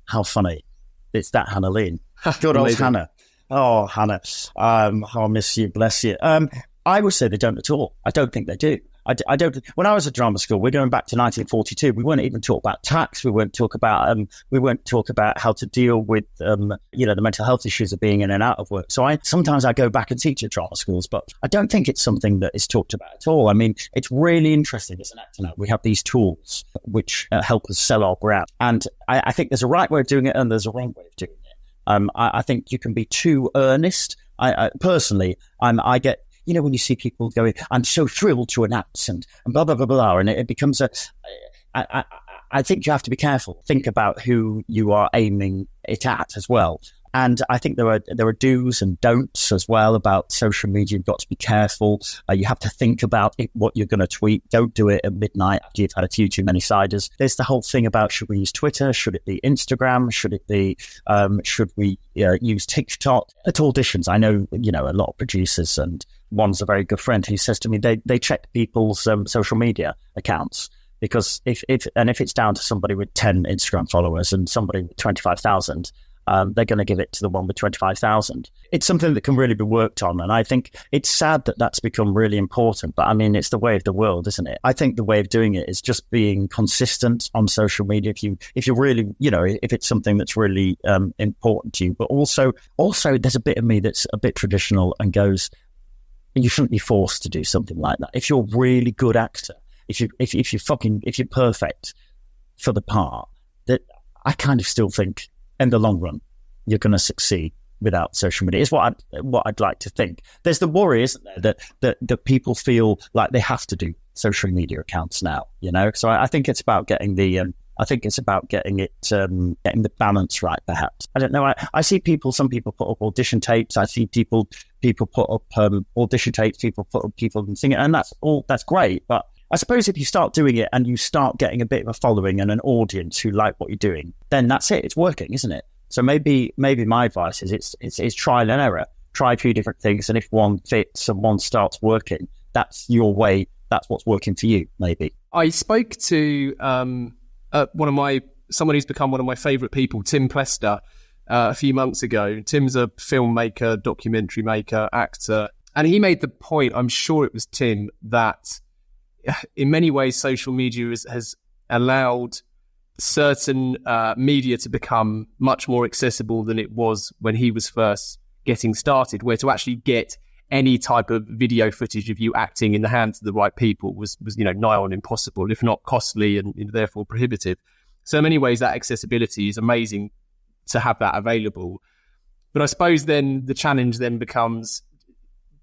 How funny. It's that Hannah Lean. Good old Hannah. Oh, Hannah. I'll miss you. Bless you. I would say they don't at all. I don't think they do. I don't. When I was at drama school, we're going back to 1942. We weren't even talk about tax. We weren't talk about how to deal with the mental health issues of being in and out of work. So sometimes I go back and teach at drama schools, but I don't think it's something that is talked about at all. I mean, it's really interesting as an actor now. We have these tools which help us sell our brand, and I think there's a right way of doing it and there's a wrong way of doing it. I think you can be too earnest. I personally, I get. When you see people going, I'm so thrilled to announce and blah, blah, blah, blah, and it becomes I think you have to be careful. Think about who you are aiming it at as well. And I think there are do's and don'ts as well about social media. You've got to be careful. You have to think about what you're going to tweet. Don't do it at midnight after you've had a few too many ciders. There's the whole thing about, should we use Twitter? Should it be Instagram? Should we use TikTok? At auditions, I know, a lot of producers, and one's a very good friend who says to me, they check people's social media accounts. Because if it's down to somebody with 10 Instagram followers and somebody with 25,000, they're going to give it to the one with 25,000. It's something that can really be worked on. And I think it's sad that that's become really important. But I mean, it's the way of the world, isn't it? I think the way of doing it is just being consistent on social media. If you're really, if it's something that's really important to you. But also there's a bit of me that's a bit traditional and goes, you shouldn't be forced to do something like that. If you're a really good actor, if you're perfect for the part, that I kind of still think in the long run you're going to succeed without social media. Is what I'd like to think. There's the worry, isn't there, that people feel like they have to do social media accounts now. So I think it's about getting getting the balance right. Perhaps, I don't know. I see some people put up audition tapes. I see people put up audition tapes. People put up people singing, and that's great. But I suppose if you start doing it and you start getting a bit of a following and an audience who like what you're doing, then that's it. It's working, isn't it? So maybe my advice is it's trial and error. Try a few different things, and if one fits and one starts working, that's your way. That's what's working for you, maybe. I spoke to someone who's become one of my favourite people, Tim Plester, a few months ago. Tim's a filmmaker, documentary maker, actor, and he made the point, I'm sure it was Tim, that in many ways social media has allowed certain media to become much more accessible than it was when he was first getting started, where to actually get any type of video footage of you acting in the hands of the right people was nigh on impossible, if not costly and therefore prohibitive. So in many ways, that accessibility is amazing to have that available. But I suppose then the challenge then becomes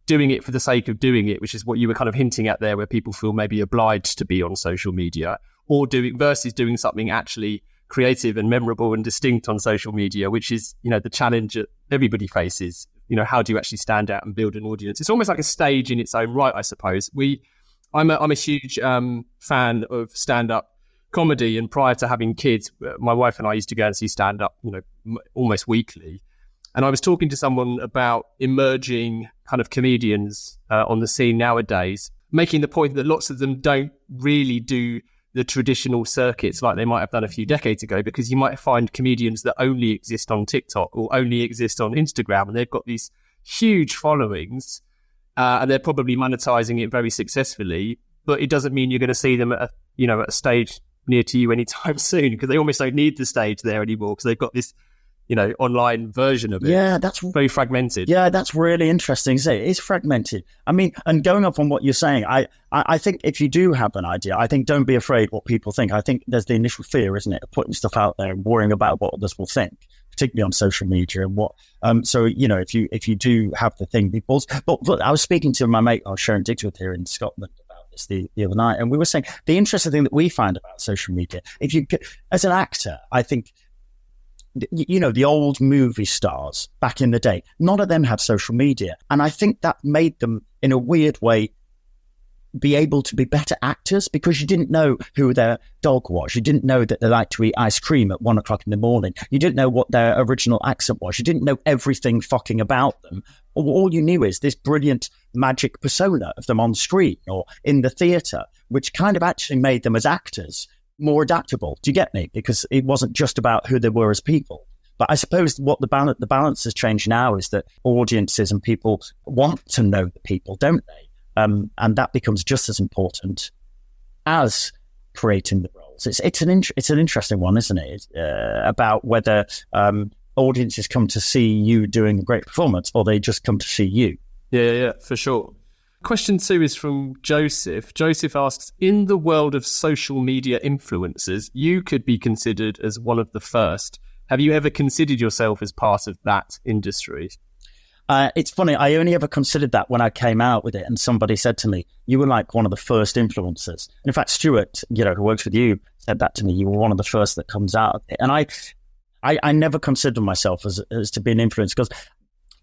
doing it for the sake of doing it, which is what you were kind of hinting at there, where people feel maybe obliged to be on social media, or versus doing something actually creative and memorable and distinct on social media, which is, the challenge that everybody faces. How do you actually stand out and build an audience? It's almost like a stage in its own right, I suppose. I'm a huge fan of stand-up comedy, and prior to having kids, my wife and I used to go and see stand-up, almost weekly. And I was talking to someone about emerging kind of comedians on the scene nowadays, making the point that lots of them don't really do the traditional circuits like they might have done a few decades ago, because you might find comedians that only exist on TikTok or only exist on Instagram, and they've got these huge followings, and they're probably monetizing it very successfully, but it doesn't mean you're going to see them at a stage near to you anytime soon, because they almost don't need the stage there anymore, because they've got this online version of it. Yeah, that's very fragmented. Yeah, that's really interesting. So it is fragmented. I mean, and going off on what you're saying, I think if you do have an idea, I think don't be afraid what people think. I think there's the initial fear, isn't it, of putting stuff out there and worrying about what others will think, particularly on social media and what. So if you do have the thing, but I was speaking to my mate I was sharing digs with here in Scotland about this the other night, and we were saying the interesting thing that we find about social media, if you as an actor, I think. The old movie stars back in the day, none of them had social media. And I think that made them, in a weird way, be able to be better actors, because you didn't know who their dog was. You didn't know that they liked to eat ice cream at 1 o'clock in the morning. You didn't know what their original accent was. You didn't know everything fucking about them. All you knew is this brilliant magic persona of them on screen or in the theatre, which kind of actually made them as actors more adaptable. Do you get me? Because it wasn't just about who they were as people. But I suppose what the balance has changed now is that audiences and people want to know the people, don't they? And that becomes just as important as creating the roles. It's an interesting one, isn't it? About whether audiences come to see you doing a great performance or they just come to see you. Yeah, for sure. Question 2 is from Joseph. Joseph asks, in the world of social media influencers, you could be considered as one of the first. Have you ever considered yourself as part of that industry? It's funny. I only ever considered that when I came out with it, and somebody said to me, you were like one of the first influencers. And in fact, Stuart, who works with you, said that to me. You were one of the first that comes out of it. And I never considered myself as to be an influencer, because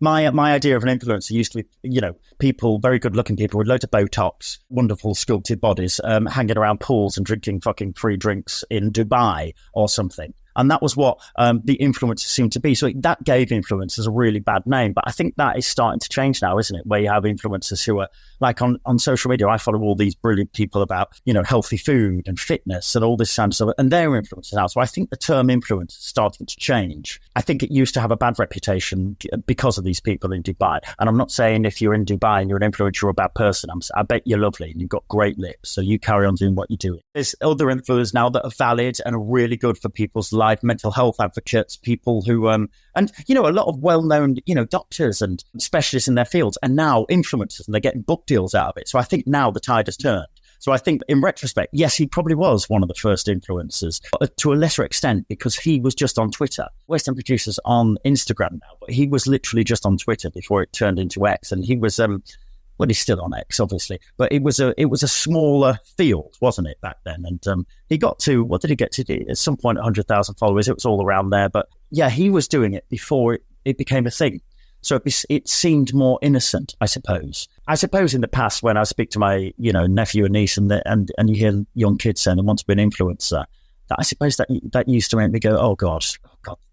my idea of an influencer used to be, people, very good-looking people with loads of Botox, wonderful sculpted bodies, hanging around pools and drinking fucking free drinks in Dubai or something. And that was what the influencers seemed to be. So that gave influencers a really bad name. But I think that is starting to change now, isn't it? Where you have influencers who are like on social media. I follow all these brilliant people about, healthy food and fitness and all this kind of stuff. And they're influencers now. So I think the term influencer is starting to change. I think it used to have a bad reputation because of these people in Dubai. And I'm not saying if you're in Dubai and you're an influencer, you're a bad person. I bet you're lovely and you've got great lips. So you carry on doing what you're doing. There's other influencers now that are valid and are really good for people's life, mental health advocates, people who, and, a lot of well-known, doctors and specialists in their fields are now influencers and they're getting book deals out of it. So I think now the tide has turned. So I think in retrospect, yes, he probably was one of the first influencers, but to a lesser extent, because he was just on Twitter. West End Producer's on Instagram now, but he was literally just on Twitter before it turned into X. And he was, well, he's still on X, obviously, but it was a smaller field, wasn't it, back then? And he got to, what did he get to? At some point, 100,000 followers. It was all around there. But yeah, he was doing it before it became a thing. So it seemed more innocent, I suppose. I suppose in the past, when I speak to my nephew and niece, and you hear young kids saying they want to be an influencer, that I suppose that used to make me go, oh God,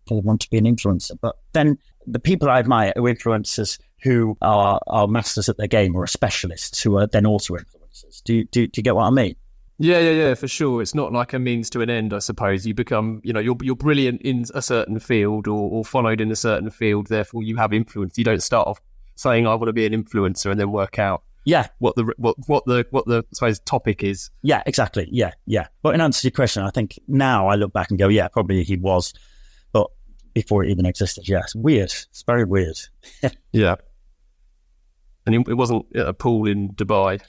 people want to be an influencer. But then the people I admire are influencers who are masters at their game or are specialists who are then also influencers. Do you get what I mean? Yeah, for sure. It's not like a means to an end, I suppose. You become, you're brilliant in a certain field or followed in a certain field, therefore you have influence. You don't start off saying I want to be an influencer and then work out what the I suppose topic is. Yeah, exactly. Yeah. But in answer to your question, I think now I look back and go, yeah, probably he was, but before it even existed, yeah, it's weird. It's very weird. Yeah. And it wasn't a pool in Dubai,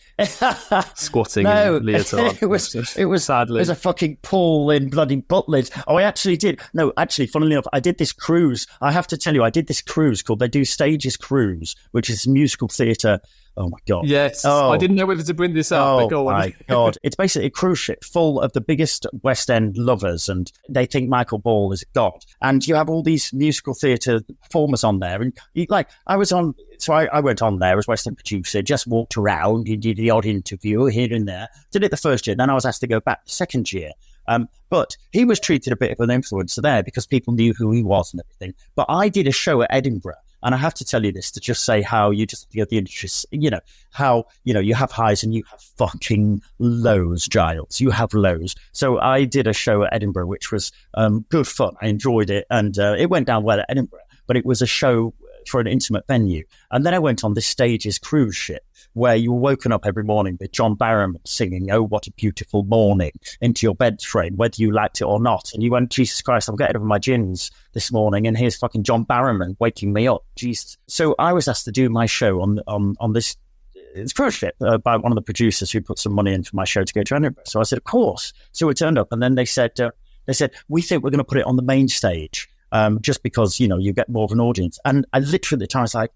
squatting in leotard. It was sadly. It was a fucking pool in bloody Butlins. Oh, I actually did. No, actually, funnily enough, I did this cruise. I have to tell you, I did this cruise called, they do Stages Cruise, which is musical theatre. Oh, my God. Yes. I didn't know whether to bring this up. Oh, but go on. My God. It's basically a cruise ship full of the biggest West End lovers, and they think Michael Ball is a god. And you have all these musical theatre performers on there. And I went on there as West End producer, just walked around, did the odd interview here and there. Did it the first year, then I was asked to go back the second year. But he was treated a bit of an influencer there because people knew who he was and everything. But I did a show at Edinburgh. And I have to tell you this to just say how you just get the interest, how, you have highs and you have fucking lows, Giles. You have lows. So I did a show at Edinburgh, which was good fun. I enjoyed it. And it went down well at Edinburgh. But it was a show for an intimate venue. And then I went on this Stages cruise ship where you were woken up every morning with John Barrowman singing, "Oh, what a beautiful morning," into your bed frame, whether you liked it or not. And you went, Jesus Christ, I'm getting over my gins this morning, and here's fucking John Barrowman waking me up. Jesus. So I was asked to do my show on this cruise ship by one of the producers who put some money in for my show to go to Edinburgh. So I said, of course. So we turned up, and then they said, we think we're going to put it on the main stage. Just because, you get more of an audience. And I literally at the time was like,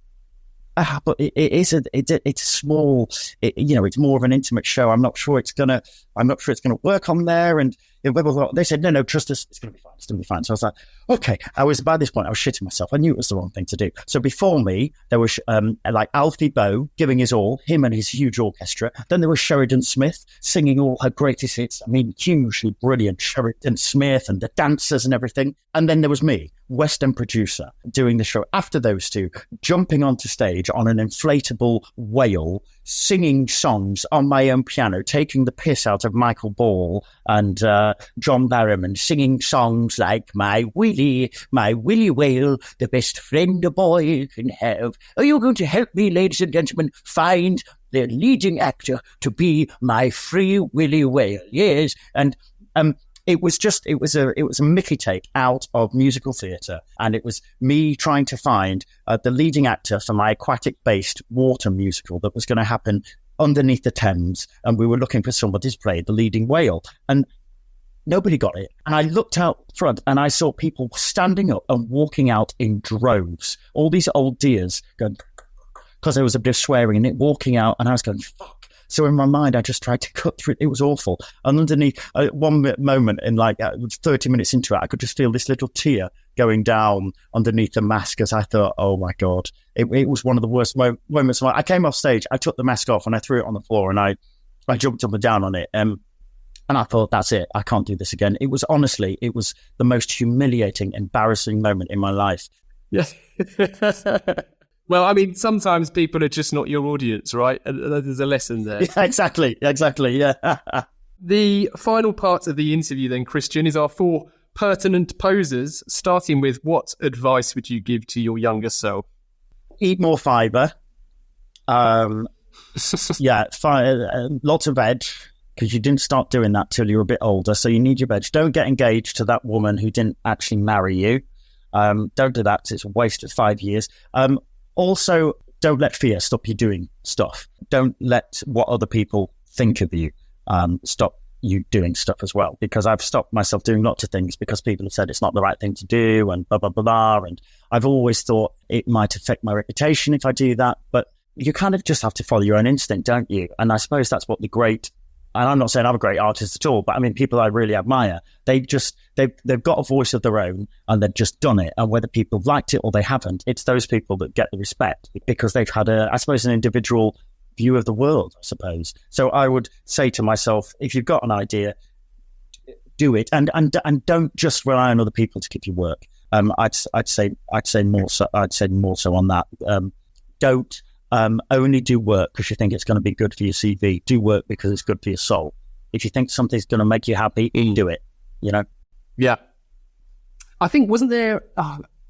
but it's small, it's more of an intimate show. I'm not sure it's going to work on there. And they said, no, trust us. It's going to be fine. It's going to be fine. So I was like, okay. By this point, I was shitting myself. I knew it was the wrong thing to do. So before me, there was Alfie Boe giving his all, him and his huge orchestra. Then there was Sheridan Smith singing all her greatest hits. I mean, hugely brilliant Sheridan Smith and the dancers and everything. And then there was me, West End producer, doing the show after those two, jumping onto stage on an inflatable whale, singing songs on my own piano, taking the piss out of Michael Ball and John Barrowman, singing songs like my Willie Whale, the best friend a boy can have. Are you going to help me, ladies and gentlemen, find the leading actor to be my free Willie Whale? Yes. And it was a Mickey take out of musical theatre, and it was me trying to find the leading actor for my aquatic-based water musical that was going to happen underneath the Thames, and we were looking for somebody to play the leading whale, and nobody got it. And I looked out front, and I saw people standing up and walking out in droves, all these old dears going, because there was a bit of swearing, and walking out, and I was going, fuck. So in my mind, I just tried to cut through it. It was awful. And underneath, one moment in 30 minutes into it, I could just feel this little tear going down underneath the mask as I thought, oh my God. It was one of the worst moments. I came off stage, I took the mask off and I threw it on the floor and I jumped up and down on it. And I thought, that's it. I can't do this again. It was the most humiliating, embarrassing moment in my life. Yes. Well, I mean, sometimes people are just not your audience, right? And there's a lesson there. Yeah, exactly, yeah. The final part of the interview then, Christian, is our 4 pertinent poses, starting with what advice would you give to your younger self? Eat more fibre. Lots of veg, because you didn't start doing that till you were a bit older, so you need your veg. Don't get engaged to that woman who didn't actually marry you. Don't do that, because it's a waste of 5 years. Also, don't let fear stop you doing stuff. Don't let what other people think of you stop you doing stuff as well. Because I've stopped myself doing lots of things because people have said it's not the right thing to do and blah, blah, blah, blah. And I've always thought it might affect my reputation if I do that. But you kind of just have to follow your own instinct, don't you? And I suppose that's what and I'm not saying I'm a great artist at all, but I mean, people I really admire, they've got a voice of their own and they've just done it. And whether people liked it or they haven't, it's those people that get the respect because they've had an individual view of the world, I suppose. So I would say to myself, if you've got an idea, do it and don't just rely on other people to give you work. I'd say more so. I'd say more so on that. Don't only do work because you think it's going to be good for your CV. Do work because it's good for your soul. If you think something's going to make you happy, do it. Yeah. I think, wasn't there?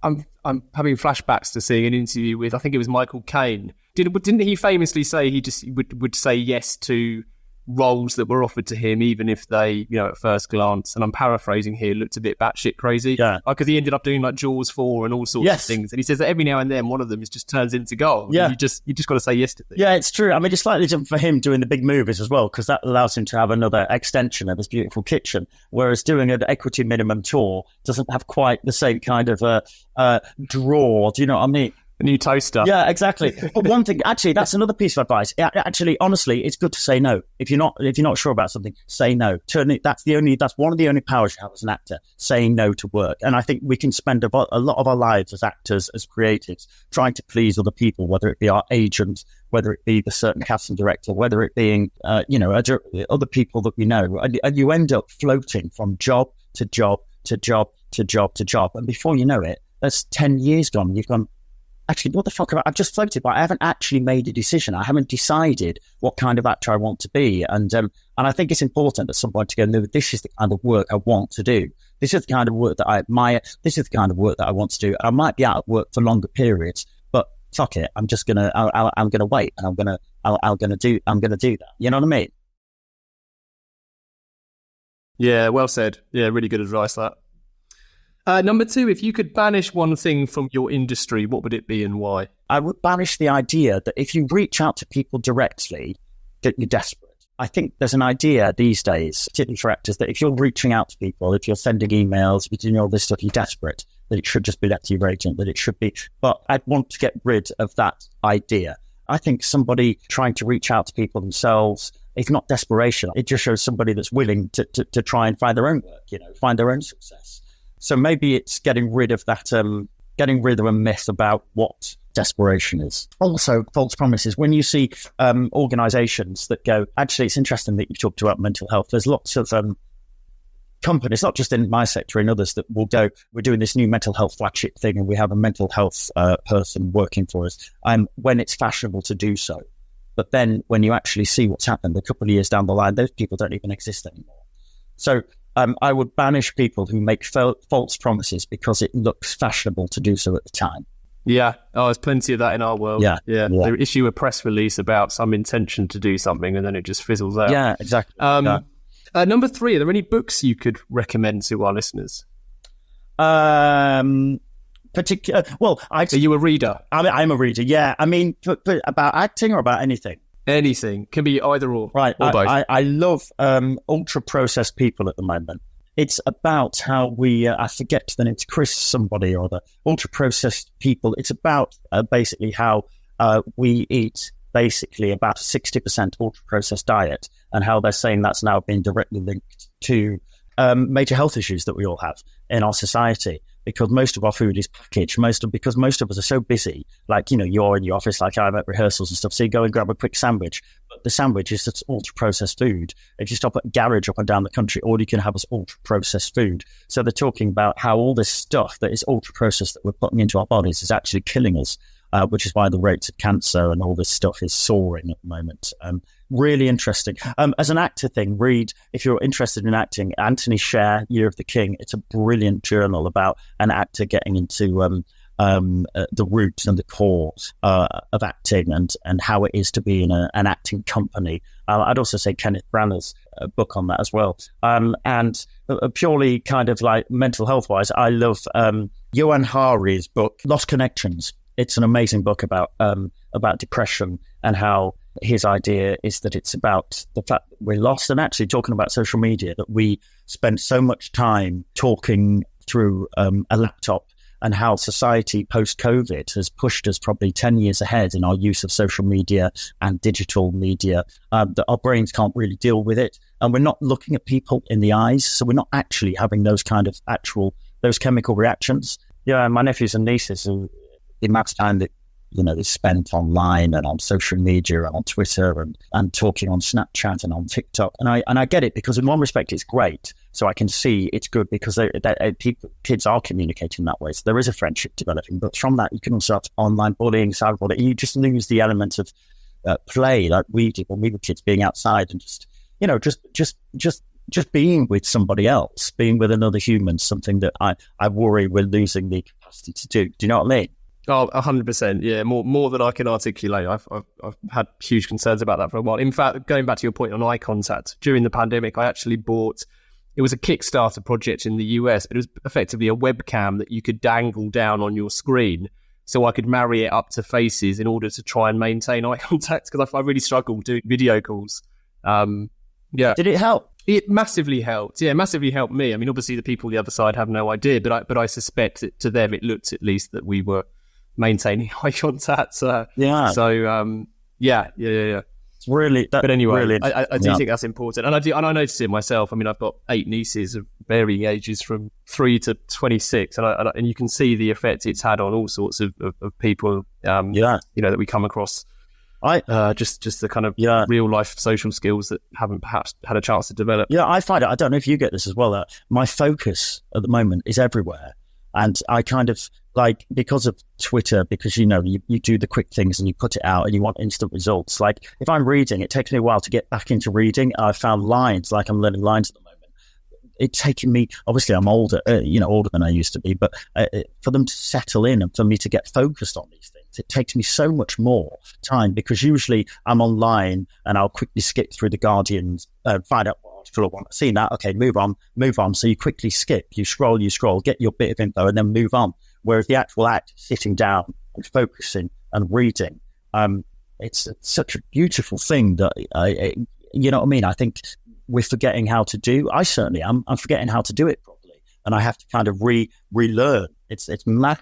I'm having flashbacks to seeing an interview with, I think it was Michael Caine. Didn't he famously say he just would say yes to roles that were offered to him, even if they, at first glance, and I'm paraphrasing here, looked a bit batshit crazy. Yeah. Because he ended up doing like Jaws 4 and all sorts of things. And he says that every now and then one of them just turns into gold. Yeah. You just got to say yes to things. Yeah, it's true. I mean, it's slightly different for him doing the big movies as well, because that allows him to have another extension of his beautiful kitchen. Whereas doing an equity minimum tour doesn't have quite the same kind of draw. Do you know what I mean? A new toaster. Yeah, exactly. But one thing, actually, that's another piece of advice. Actually, honestly, it's good to say no. If you're not sure about something, say no. That's one of the only powers you have as an actor, saying no to work. And I think we can spend a lot of our lives as actors, as creatives, trying to please other people, whether it be our agent, whether it be the certain casting director, whether it being, other people that we know. And you end up floating from job to job to job to job to job. And before you know it, that's 10 years gone. You've gone, actually, what the fuck? I've just floated, but I haven't actually made a decision. I haven't decided what kind of actor I want to be. And I think it's important at some point to go, no, this is the kind of work I want to do. This is the kind of work that I admire. This is the kind of work that I want to do. I might be out of work for longer periods, but fuck it. I'm just gonna wait, and I'm gonna do that. You know what I mean? Yeah, well said. Yeah, really good advice, that. Number 2, if you could banish one thing from your industry, what would it be and why? I would banish the idea that if you reach out to people directly, that you're desperate. I think there's an idea these days, particularly for actors, that if you're reaching out to people, if you're sending emails, if you're doing all this stuff, you're desperate, that it should just be left to your agent, that it should be. But I'd want to get rid of that idea. I think somebody trying to reach out to people themselves, it's not desperation. It just shows somebody that's willing to try and find their own work, find their own success. So maybe it's getting rid of that, getting rid of a myth about what desperation is. Also, false promises. When you see organisations that go, actually, it's interesting that you've talked about mental health. There's lots of companies, not just in my sector, in others, that will go, we're doing this new mental health flagship thing and we have a mental health person working for us when it's fashionable to do so. But then when you actually see what's happened a couple of years down the line, those people don't even exist anymore. So I would banish people who make false promises because it looks fashionable to do so at the time. Yeah. Oh, there's plenty of that in our world. Yeah. They issue a press release about some intention to do something and then it just fizzles out. Yeah, exactly. Number 3, are there any books you could recommend to our listeners? Are you a reader? I'm a reader, yeah. I mean, but about acting or about anything? Anything. Can be either or. Right. Or both. I love ultra-processed people at the moment. It's about how we, I forget the name, it's Chris somebody or other, ultra-processed people. It's about basically how we eat basically about a 60% ultra-processed diet and how they're saying that's now been directly linked to major health issues that we all have in our society. Because most of our food is packaged, because most of us are so busy, like, you're in your office, like I'm at rehearsals and stuff, so you go and grab a quick sandwich, but the sandwich is just ultra-processed food. If you stop at a garage up and down the country, all you can have is ultra-processed food. So they're talking about how all this stuff that is ultra-processed that we're putting into our bodies is actually killing us, which is why the rates of cancer and all this stuff is soaring at the moment. Really interesting. As an actor thing, read, if you're interested in acting, Anthony Sher, Year of the King. It's a brilliant journal about an actor getting into the roots and the core of acting and how it is to be in an acting company. I'd also say Kenneth Branagh's book on that as well. And purely kind of like mental health wise, I love Johan Hari's book, Lost Connections. It's an amazing book about depression and how his idea is that it's about the fact that we're lost, and actually talking about social media, that we spend so much time talking through a laptop, and how society post-COVID has pushed us probably 10 years ahead in our use of social media and digital media, that our brains can't really deal with it. And we're not looking at people in the eyes, so we're not actually having those kind of those chemical reactions. Yeah, my nephews and nieces, the amount of time that is spent online and on social media and on Twitter and talking on Snapchat and on TikTok. And I get it, because in one respect it's great. So I can see it's good because kids are communicating that way. So there is a friendship developing. But from that, you can also have online bullying, cyberbullying. You just lose the element of play like we did when we were kids, being outside and just being with somebody else, being with another human, something that I worry we're losing the capacity to do. Do you know what I mean? Oh, 100%. Yeah, more than I can articulate. I've had huge concerns about that for a while. In fact, going back to your point on eye contact, during the pandemic, I actually bought, it was a Kickstarter project in the US, but it was effectively a webcam that you could dangle down on your screen. So I could marry it up to faces in order to try and maintain eye contact, because I really struggled doing video calls. Yeah. Did it help? It massively helped. Yeah, massively helped me. I mean, obviously the people on the other side have no idea, but I suspect that to them it looked at least that we were maintaining eye contact. Yeah. So yeah. It's really. But anyway, really, I do think that's important, and I notice it myself. I mean, I've got 8 nieces of varying ages from 3 to 26, and you can see the effect it's had on all sorts of people. That we come across. Just the kind of real life social skills that haven't perhaps had a chance to develop. Yeah, I find it. I don't know if you get this as well. That my focus at the moment is everywhere, and I kind of like, because of Twitter, because you do the quick things and you put it out and you want instant results. Like if I'm reading, it takes me a while to get back into reading. I've found lines, like I'm learning lines at the moment. It's taking me, obviously I'm older, older than I used to be, but for them to settle in and for me to get focused on these things, it takes me so much more time, because usually I'm online and I'll quickly skip through the Guardian's, find out what article I want. I've seen that. Okay, move on. So you quickly skip, you scroll, get your bit of info and then move on. Whereas the actual act, sitting down and focusing and reading, it's such a beautiful thing that, you know what I mean? I think we're forgetting how to do. I certainly am. I'm forgetting how to do it properly, and I have to kind of relearn. It's mad.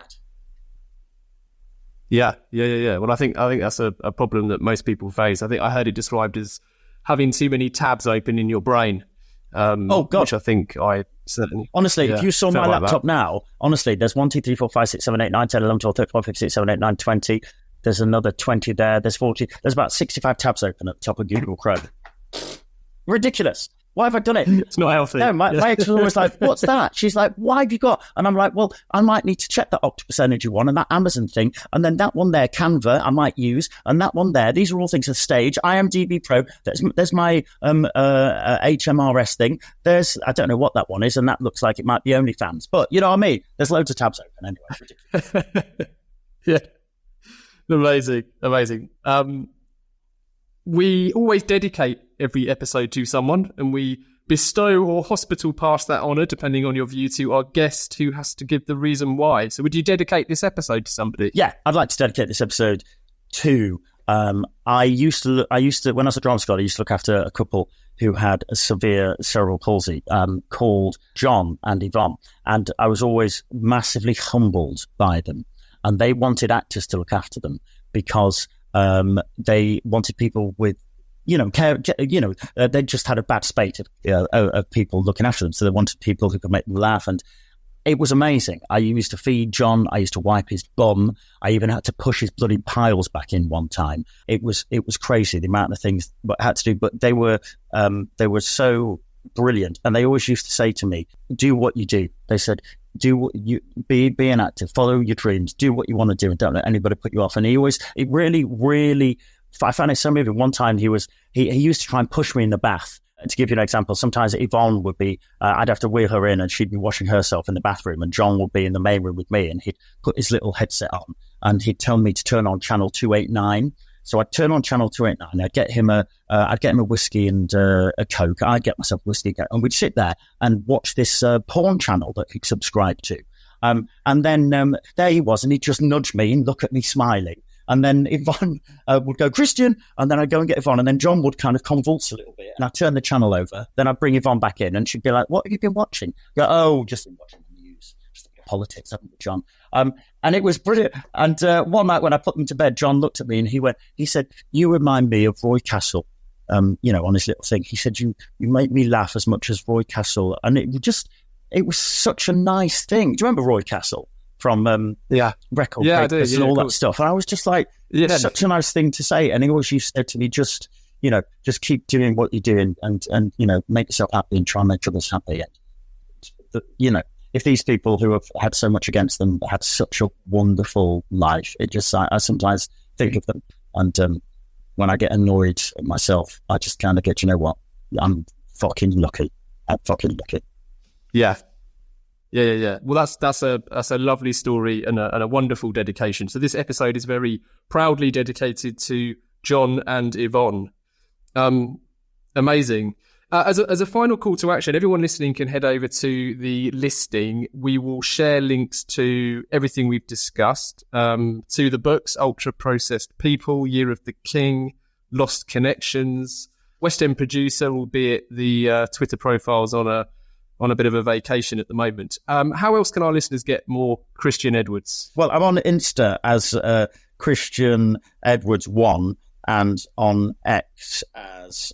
Yeah. Well, I think that's a problem that most people face. I think I heard it described as having too many tabs open in your brain. Oh God! Which I think I certainly. Honestly, if you saw my laptop now, honestly, there's 1, 2, 3, 4, 5, 6, 7, 8, 9, 10, 11, 12, 13, 14, 15, 16, 17, 18, 19, 20. There's another 20 there. There's 40. There's about 65 tabs open at the top of Google Chrome. Ridiculous. Why have I done it? It's not healthy. No, my ex was always like, what's that? She's like, why have you got? And I'm like, well, I might need to check that Octopus Energy one and that Amazon thing. And then that one there, Canva, I might use. And that one there, these are all things at stage. IMDb Pro, there's my HMRS thing. There's, I don't know what that one is. And that looks like it might be OnlyFans. But you know what I mean? There's loads of tabs open anyway. Yeah. Amazing. We always dedicate every episode to someone, and we bestow or hospital pass that honour, depending on your view, to our guest who has to give the reason why. So would you dedicate this episode to somebody? Yeah, I'd like to dedicate this episode to, I used to, when I was at drama school, I used to look after a couple who had a severe cerebral palsy, called John and Yvonne. And I was always massively humbled by them. And they wanted actors to look after them because they wanted people with, care. They just had a bad spate of people looking after them, so they wanted people who could make them laugh. And it was amazing. I used to feed John. I used to wipe his bum. I even had to push his bloody piles back in one time. It was crazy the amount of things I had to do. But they were so brilliant, and they always used to say to me, "Do what you do." They said, "Do what you be an actor. Follow your dreams. Do what you want to do, and don't let anybody put you off." And it really. I found it so moving. One time he used to try and push me in the bath. To give you an example, sometimes Yvonne would be, I'd have to wheel her in and she'd be washing herself in the bathroom, and John would be in the main room with me, and he'd put his little headset on and he'd tell me to turn on channel 289. So I'd turn on channel 289. I'd get him a whiskey and a Coke. I'd get myself whiskey, and we'd sit there and watch this porn channel that he'd subscribed to. And then there he was, and he'd just nudge me and look at me smiling. And then Yvonne would go, "Christian," and then I'd go and get Yvonne, and then John would kind of convulse a little bit, and I'd turn the channel over. Then I'd bring Yvonne back in, and she'd be like, "What have you been watching?" I'd go, "Oh, just been watching the news, just politics, haven't we, John?" And it was brilliant. And one night when I put them to bed, John looked at me and he said, "You remind me of Roy Castle." On his little thing, he said, "You make me laugh as much as Roy Castle," and it was such a nice thing. Do you remember Roy Castle? from record papers and all that stuff. And I was just like, such a nice thing to say. And he always used to say to me, just keep doing what you're doing and make yourself happy and try and make others happy. And, if these people who have had so much against them had such a wonderful life, I sometimes think of them. And when I get annoyed at myself, I just kind of get, you know what? I'm fucking lucky. Yeah. Well, that's a lovely story and a wonderful dedication. So this episode is very proudly dedicated to John and Yvonne. Amazing. As a final call to action, everyone listening can head over to the listing. We will share links to everything we've discussed, to the books, Ultra Processed People, Year of the King, Lost Connections, West End Producer, albeit the Twitter profile's on a bit of a vacation at the moment. How else can our listeners get more Christian Edwards? Well, I'm on Insta as Christian Edwards 1 and on X as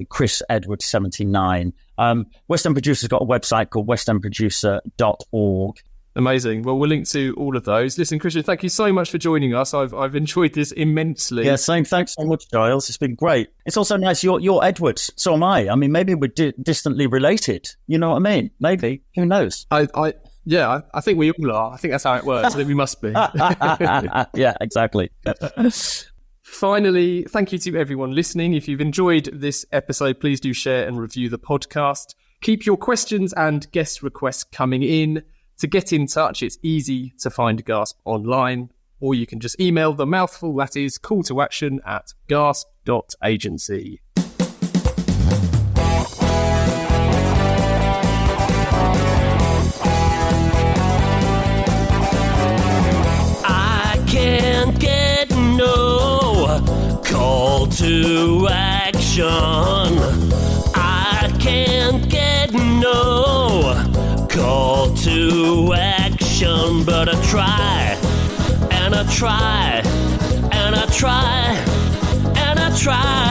Chris Edwards 79. West End Producer's got a website called westendproducer.org. Amazing. Well, we'll link to all of those. Listen, Christian, thank you so much for joining us. I've enjoyed this immensely. Yeah, same. Thanks so much, Giles. It's been great. It's also nice. You're Edwards. So am I. I mean, maybe we're distantly related. You know what I mean? Maybe. Who knows? I think we all are. I think that's how it works. I think we must be. Yeah, exactly. Finally, thank you to everyone listening. If you've enjoyed this episode, please do share and review the podcast. Keep your questions and guest requests coming in. To get in touch, it's easy to find Gasp online, or you can just email the mouthful, that is call to action at gasp.agency. I can't get no call to action. I can't get no call to action, but I try, and I try, and I try, and I try.